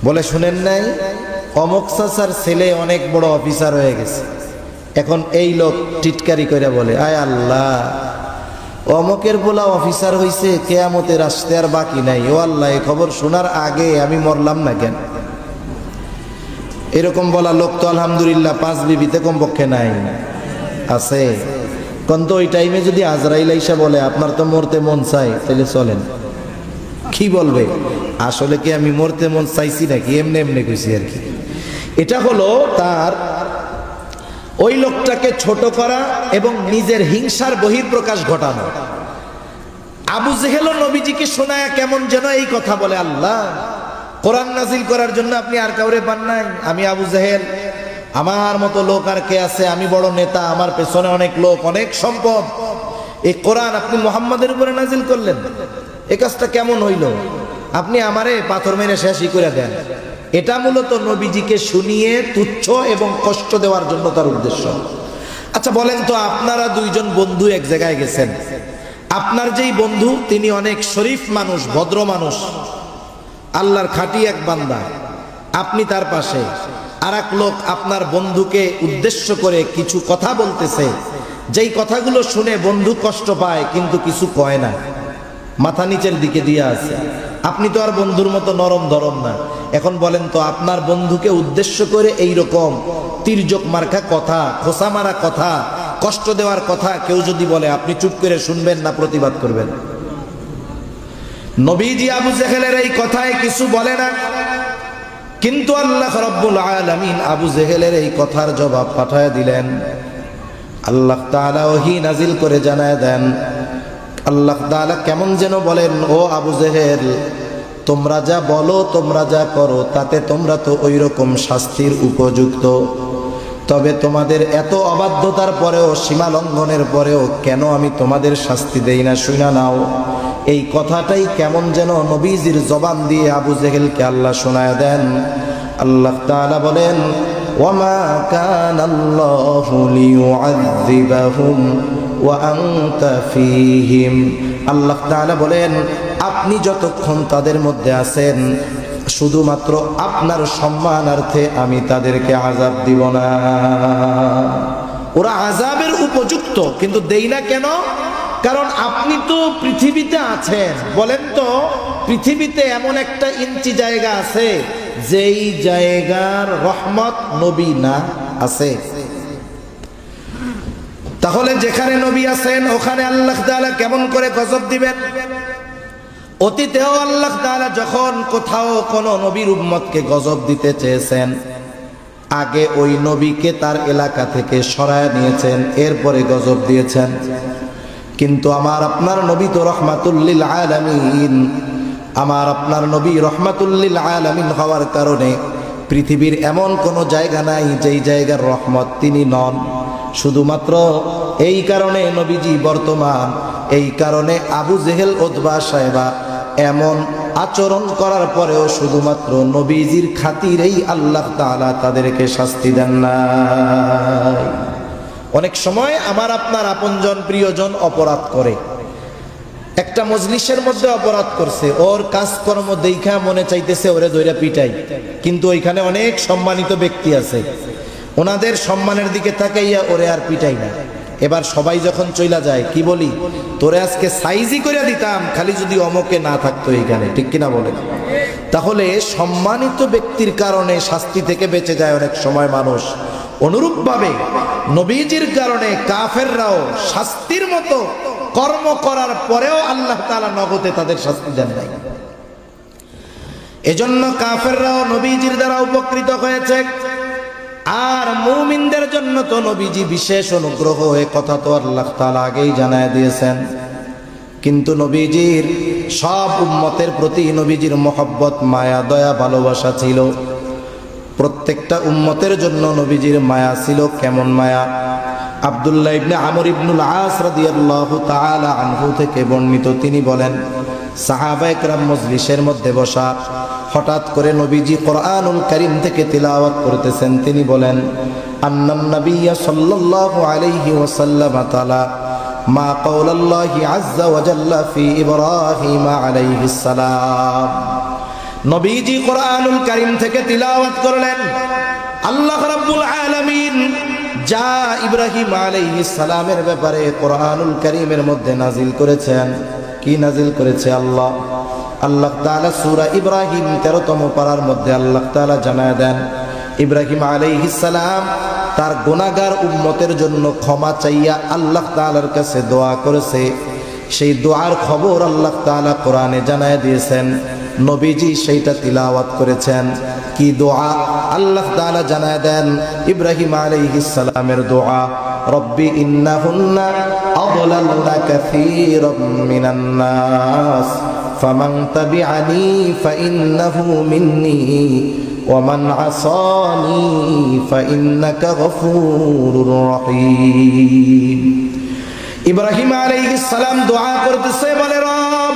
বলে শুনেন নাই অমুক চাচার ছেলে অনেক বড় অফিসার হয়ে গেছে। এখন এই লোক টিটকারি করে বলে, আয় আল্লাহ, অমুকের বলা অফিসার হইছে, কিয়ামতের আসতে আর বাকি নাই। ও আল্লাহ, এই খবর শোনার আগে আমি মরলাম না কেন? এরকম বলা লোক তো আলহামদুলিল্লাহ 5 বিবিতে কমপক্ষে নাই, আছে। কিন্তু ওই টাইমে যদি আজরাইল আইসা বলে আপনার তো মরতে মন চাই, তাহলে চলেন, কি বলবে? আসলে কি আমি মরতে মন চাইছি নাকি? এমনি এমনি কইছি আর কি। এটা হলো তার ওই লোকটাকে ছোট করা এবং নিজের হিংসার বহিঃপ্রকাশ ঘটানো। আবু জেহেল নবীজিকে শোনায় কেমন যেন এই কথা বলে, আল্লাহ, কোরআন নাজিল করার জন্য আপনি আর কাউরে পান নাই? আমি আবু জেহেল, আমার মতো লোক আর কে আছে? আমি বড় নেতা, আমার পেছনে অনেক লোক, অনেক সম্পদ। এই কোরআন আপনি মুহাম্মাদের উপরে নাজিল করলেন, এই কাজটা কেমন হইল? আপনি আমারে পাথর মেরে শেষই করে দেন। এটা মূলত নবীজিকে শুনিয়ে তুচ্ছ এবং কষ্ট দেওয়ার জন্য তার উদ্দেশ্য। আচ্ছা বলেন তো, আপনারা দুইজন বন্ধু এক জায়গায় গেছেন, আপনার যেই বন্ধু তিনি অনেক শরীফ মানুষ, ভদ্র মানুষ, আল্লাহর খাঁটি এক বান্দা, আপনি তার পাশে, আর এক লোক আপনার বন্ধুকে উদ্দেশ্য করে কিছু কথা বলতেছে, যেই কথাগুলো শুনে বন্ধু কষ্ট পায় কিন্তু কিছু কয় না, মাথা নিচের দিকে দিয়ে আছে। আপনি তো আর বন্ধুর মতো নরম ধরম না। এখন বলেন তো, আপনার বন্ধুকে উদ্দেশ্য করে এই রকম তির্যক মার্কা কথা, খোসা মারা কথা, কষ্ট দেওয়ার কথা কেউ যদি বলে, আপনি চুপ করে শুনবেন না প্রতিবাদ করবেন? নবীজি আবু জেহেলের এই কথায় কিছু বলে না, কিন্তু আল্লাহ রাব্বুল আলামিন আবু জেহেলের এই কথার জবাব পাঠায় দিলেন। আল্লাহ তাআলা ওহী নাজিল করে জানায় দেন, আল্লাহ তাআলা কেমন যেন বলেন, ও আবু জেহেল, তোমরা যা বলো, তোমরা যা করো, তাতে তোমরা তো ওই রকম শাস্তির উপযুক্ত। তবে তোমাদের এত অবাধ্যতার পরেও, সীমা লঙ্ঘনের পরেও কেন আমি তোমাদের শাস্তি দেই না শুনা নাও। এই কথাটাই কেমন যেন নবীজির জবান দিয়ে আবু জেহেলকে আল্লাহ শোনায় দেন। আল্লাহ তাআলা বলেন, ওয়ামা কানাল্লাহু লিয়ুআযযিবাহুম ওয়া আনতা ফীহিম। আল্লাহ তাআলা বলেন, আপনি যতক্ষণ তাদের মধ্যে আছেন, শুধুমাত্র আপনার সম্মানার্থে আমি তাদেরকে আযাব দিব না। ওরা আযাবের উপযুক্ত, কিন্তু দেই না কেন? কারণ আপনি তো পৃথিবীতে আছেন। বলেন তো, পৃথিবীতে এমন একটা ইঞ্চি জায়গা আছে যেই জায়গার রহমত নবী না আছে? তাহলে যেখানে নবী আছেন ওখানে আল্লাহ তাআলা কেমন করে গজব দিবেন? অতীতেও আল্লাহ তাআলা যখন কোথাও কোন নবীর উম্মতকে গজব দিতে চেয়েছেন, আগে ওই নবীকে তার এলাকা থেকে সরায় নিয়েছেন, এরপরে গজব দিয়েছেন। কিন্তু আমার আপনার নবী তো রহমাতুল লিল আলামিন। আমার আপনার নবী রহমাতুল লিল আলামিন হওয়ার কারণে পৃথিবীর এমন কোন জায়গা নাই যেই জায়গার রহমত তিনি নন। শুধুমাত্র এই কারণে নবীজি বর্তমান, এই কারণে আবু জেহেল, উতবা, সাইবা এমন আচরণ করার পরেও শুধুমাত্র নবীজির খাতিরেই আল্লাহ তাআলা তাদেরকে শাস্তি দেন না। অনেক সময় আমার আপনার আপনজন, প্রিয়জন অপরাধ করে, একটা মজলিসের মধ্যে অপরাধ করছে, ওর কাজকর্ম দেখা মনে চাইতেছে ওরে ধইরা পিটাই, কিন্তু ওইখানে অনেক সম্মানিত ব্যক্তি আছে, ওনাদের সম্মানের দিকে তাকাইয়া ওরে আর পিটাই না। এবার সবাই যখন চইলা যায়, কি বলি, তোরে আজকে সাইজি করে দিতাম খালি যদি অমকে না থাকতো এইখানে, ঠিক কিনা বলেন? তাহলে সম্মানিত ব্যক্তির কারণে শাস্তি থেকে বেঁচে যায় অনেক সময় মানুষ। অনুরূপভাবে নবীজির কারণে কাফেররাও শাস্তির মতো কর্ম করার পরেও আল্লাহ তাআলা নগদে তাদের শাস্তি দেন নাই। এজন্য কাফেররাও নবীজির দ্বারা উপকৃত হয়েছে, আর মুমিনদের জন্য তো নবীজি বিশেষ অনুগ্রহ, এ কথা তো আল্লাহ তাআলা আগেই জানায় দিয়েছেন। কিন্তু নবীজির সব উম্মতের প্রতি নবীজির মহব্বত, মায়া, দয়া, ভালোবাসা ছিল। প্রত্যেকটা উম্মতের জন্য নবীজির মায়া ছিল। কেমন মায়া? আব্দুল্লাহ ইবনে আমর ইবনুল আস রাদিয়াল্লাহু তাআলা আনহু থেকে বর্ণিত, তিনি বলেন, সাহাবায়ে কেরাম মজলিসের মধ্যে বসা, হঠাৎ করে নবীজি কোরআনুল কারীম থেকে তিলাওয়াত করতেছেন। তিনি বলেন, আন্নান নাবিয়্যা সাল্লাল্লাহু আলাইহি ওয়াসাল্লাম তাআলা মা কাওলাল্লাহি আযযা ওয়া জাল্লা ফি ইব্রাহিম আলাইহিস সালাম। নবীজি কোরআনুল কারীম থেকে তিলাওয়াত করলেন, আল্লাহ রাব্বুল আলামিন যা ইব্রাহিম আলাইহিস সালামের ব্যাপারে কোরআনুল কারীমের মধ্যে নাজিল করেছেন। কি নাজিল করেছে? আল্লাহ তাআলা সূরা ইব্রাহিম 13তম পারার মধ্যে আল্লাহ তাআলা জানায় দেন, ইব্রাহিম আলাইহিস সালাম তার গুনাহগার উম্মতের জন্য ক্ষমা চাইয়া আল্লাহ তাআলার কাছে দোয়া করেছে। সেই দোয়ার খবর আল্লাহ তাআলা কোরআনে জানায় দিয়েছেন, নবীজি সেইটা তিলাওয়াত করেছেন। কি দোয়া? আল্লাহ তাআলা জানায় দেন ইব্রাহিম আলাইহিস সালামের দোয়া, রব্বি ইন্নাহুন্না আযলালনা কাসীরাম মিনান নাস ফামান তাবিআনি ফাইন্নাহু মিন্নী ওয়া মান আসানি ফাইন্নাকা গফুরুর রহিম। ইব্রাহিম আলাইহিস সালাম দোয়া করতেছে, বলে, রব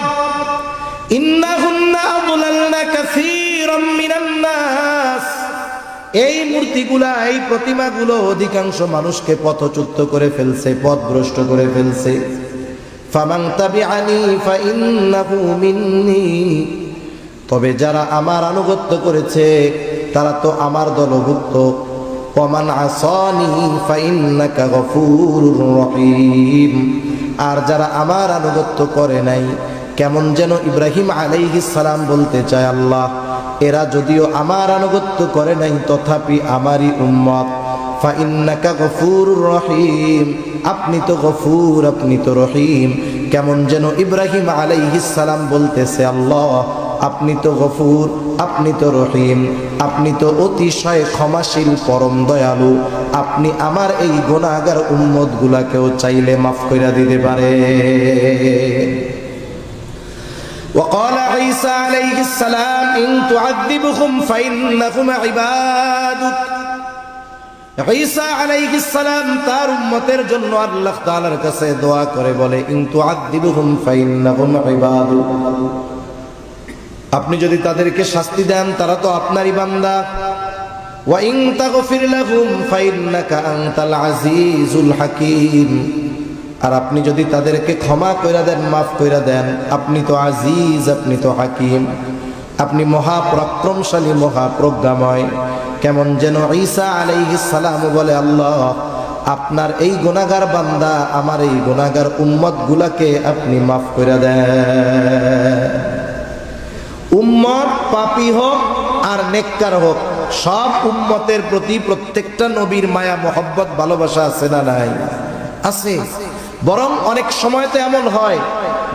ইন্নাহুন্না আযলালনা কাসীরাম মিনান নাস, এই মূর্তিগুলা, এই প্রতিমাগুলো অধিকাংশ মানুষকে পথচ্যুত করে ফেলছে, পথভ্রষ্ট করে ফেলছে। ফামান তাবিআনি ফাইন্নাহু মিন্নী, তবে যারা আমার আনুগত্য করেছে তারা তো আমার দলভুক্ত। ওয়ামান আসানি ফাইন্নাকা গফুরুর রহিম। আর যারা আমার আনুগত্য করে নাই, কেমন যেন ইব্রাহিম আলাইহিস সালাম বলতে চায়, আল্লাহ এরা যদিও আমার আনুগত্য করে নাই তথাপি আমারই উম্মত। ফাইন্নাকা গফুরুর রহিম, আপনি তো গফুর, আপনি তো রহিম। কেমন যেন ইব্রাহিম আলাইহিস সালাম বলতেছে, আল্লাহ আপনি তো গফুর, আপনি তো রহিম, আপনি তো অতিশয় ক্ষমাশীল, পরম দয়ালু। আপনি আমার এই গুনাহগার উম্মত গুলাকেও চাইলে মাফ কইরা দিতে পারে। وقال عيسى عليه السلام إن تعذبهم فإنهم عبادك। ঈসা আলাইহিস সালাম তার উম্মতের জন্য আল্লাহ তাআলার কাছে দোয়া করে বলে, ইন তুআযিবুহুম ফাইন্নাহুম ইবাদুক। আপনি যদি তাদেরকে শাস্তি দেন তারা তো আপনারই বান্দা। ওয়া ইন তাগফির লাহুম ফাইন্নাকা আনতাল আজিজুল হাকীম। আর আপনি যদি তাদেরকে ক্ষমা কইরা দেন, মাফ কইরা দেন, আপনি তো আজিজ, আপনি তো হাকিম, আপনি মহাপরাক্রমশালী, মহাপ্রজ্ঞাময়। কেমন যেন ঈসা আলাইহিস সালাম বলে, আল্লাহ আপনার এই গুনাহগার বান্দা, আমার এই গুনাহগার উম্মত গুলাকে আপনি মাফ কইরা দেন। উম্মত পাপী হোক আর নেককার হোক, সব উম্মতের প্রতি প্রত্যেকটা নবীর মায়া, মোহব্বত, ভালোবাসা আছে না নাই? আছে। বরং অনেক সময় তো এমন হয়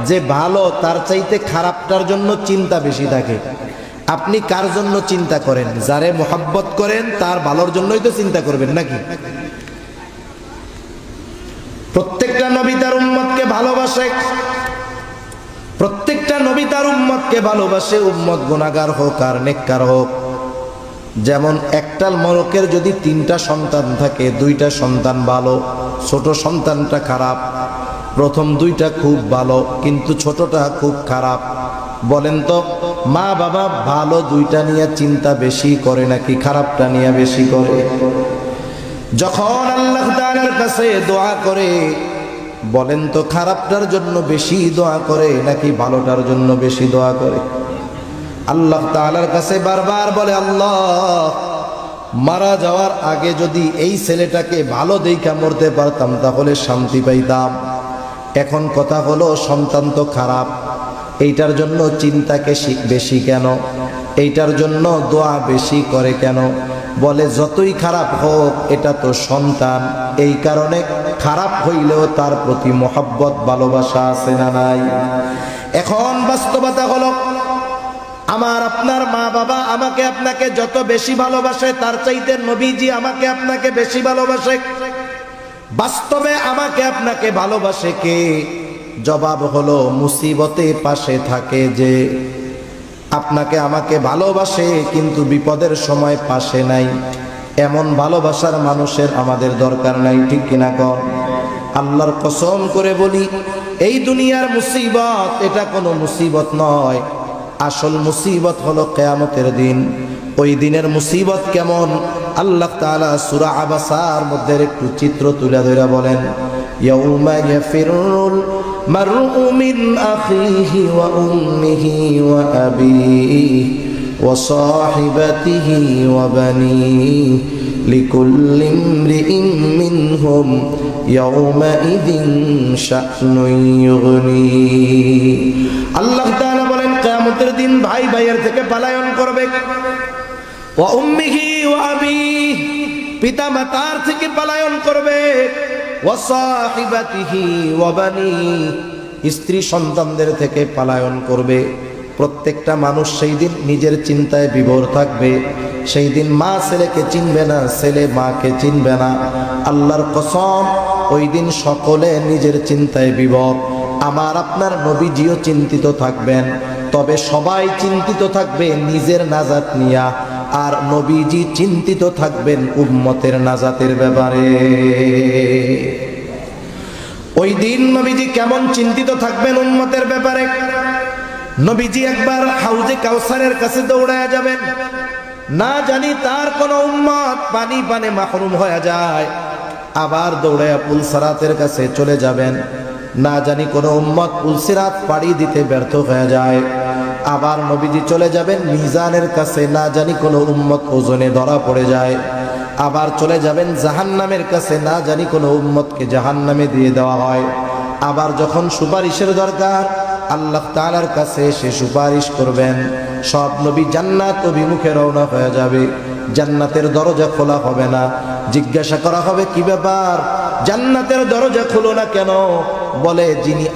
যে ভালো তার চাইতে খারাপটার জন্য চিন্তা বেশি থাকে। আপনি কার জন্য চিন্তা করেন? যারে মোহাব্বত করেন তার ভালোর জন্যই তো চিন্তা করবেন নাকি? প্রত্যেকটা নবী তার উম্মতকে ভালোবাসে, প্রত্যেকটা নবী তার উম্মতকে ভালোবাসে, উম্মত গুনাহগার হোক আর নেককার হোক। যেমন একটা মরকের যদি 3টা সন্তান থাকে, 2টা সন্তান ভালো, ছোট সন্তানটা খারাপ। প্রথম 2টা খুব ভালো কিন্তু ছোটটা খুব খারাপ। বলেন তো মা বাবা ভালো 2টা নিয়ে চিন্তা বেশি করে নাকি খারাপটা নিয়ে বেশি করে? যখন আল্লাহ তাআলার কাছে দোয়া করে, বলেন তো খারাপটার জন্য বেশি দোয়া করে নাকি ভালোটার জন্য বেশি দোয়া করে? আল্লাহ তাআলার কাছে বারবার বলে, আল্লাহ মারা যাওয়ার আগে যদি এই ছেলেটাকে ভালো দেইখা মরতে পারতাম তাহলে শান্তি পাইতাম। এখন কথা হলো সন্তান তো খারাপ, এইটার জন্য চিন্তাকে বেশি কেন? এইটার জন্য দোয়া বেশি করে কেন? বলে যতই খারাপ হোক এটা তো সন্তান, এই কারণে খারাপ হইলেও তার প্রতি মোহাব্বত, ভালোবাসা আছে না নাই? এখন বাস্তবতা হলো আমার আপনার মা বাবা আমাকে আপনাকে যত বেশি ভালোবাসে তার চাইতে নবীজি আমাকে আপনাকে বেশি ভালোবাসে। বাস্তবে আমাকে আপনাকে ভালোবাসে কে? জবাব হলো মুসিবতে পাশে থাকে যে। আপনাকে আমাকে ভালোবাসে কিন্তু বিপদের সময় পাশে নাই, এমন ভালোবাসার মানুষের আমাদের দরকার নাই, ঠিক কিনা কর? আল্লাহর কসম করে বলি, এই দুনিয়ার মুসিবত এটা কোনো মুসিবত নয়। আসল মুসিবত হলো কিয়ামতের দিন। ওই দিনের মুসিবত কেমন আল্লাহ তাআলা সূরা আবাসার মধ্যে একটু চিত্র তুলে ধরে বলেন, ইয়াউমা ইয়াফিরুল মারউ মিন আখিহি ওয়া উম্মিহি ওয়া আবিহি ওয়া সাহিবাতিহি ওয়া বানিহি লিকুল্লি ইমরিইন মিনহুম ইয়াউমাইযিন শা'নুন ইউগনি। আল্লাহ তাআলা বলেন কিয়ামতের দিন ভাই ভাইয়ের থেকে পলায়ন করবে। ওয়া উম্মিহি ওয়া আবিহি, পিতা মাতার থেকে পলায়ন করবে। ওয়া সাহিবাতিহি ওয়া বানিহি, স্ত্রী সন্তানদের থেকে পলায়ন করবে। প্রত্যেকটা মানুষ সেই দিন নিজের চিন্তায় বিভোর থাকবে। সেই দিন মা ছেলেকে চিনবে না, ছেলে মাকে চিনবে না। আল্লাহর কসম, ওই দিন সকলে নিজের চিন্তায় বিভোর। আমার আপনার নবীজিও চিন্তিত থাকবেন, তবে সবাই চিন্তিত থাকবে নিজের নাজাত নিয়া, আর নবীজি চিন্তিত থাকবেন উম্মতের নাজাতের ব্যাপারে। ওই দিন নবীজি কেমন চিন্তিত থাকবেন উম্মতের ব্যাপারে? নবীজি একবার হাউজে কাউসারের কাছে দৌড়ায়া যাবেন, না জানি তার কোন উম্মত পানি পানে মাহরুম হয়ে যায়। আবার দৌড়ায়া পুলসিরাতের কাছে চলে যাবেন, না জানি কোন উম্মত পুলসিরাত পাড়ি দিতে ব্যর্থ হয়ে যায়। আবার নবীজি চলে যাবেন মিজানের কাছে, না জানি কোনো উম্মত ওজনে ধরা পড়ে যায়। আবার চলে যাবেন জাহান্নামের কাছে, না জানি কোনো উম্মতকে জাহান্নামে দিয়ে দেওয়া হয়। আবার যখন সুপারিশের দরকার, আল্লাহ তাআলার কাছে সে সুপারিশ করবেন। সব নবী জান্নাত অভিমুখে রওনা হয়ে যাবে, জান্নাতের দরজা খোলা হবে না। জিজ্ঞাসা করা হবে কি ব্যাপার, জান্নাতের দরজা খুলো না কেন? বলে যিনি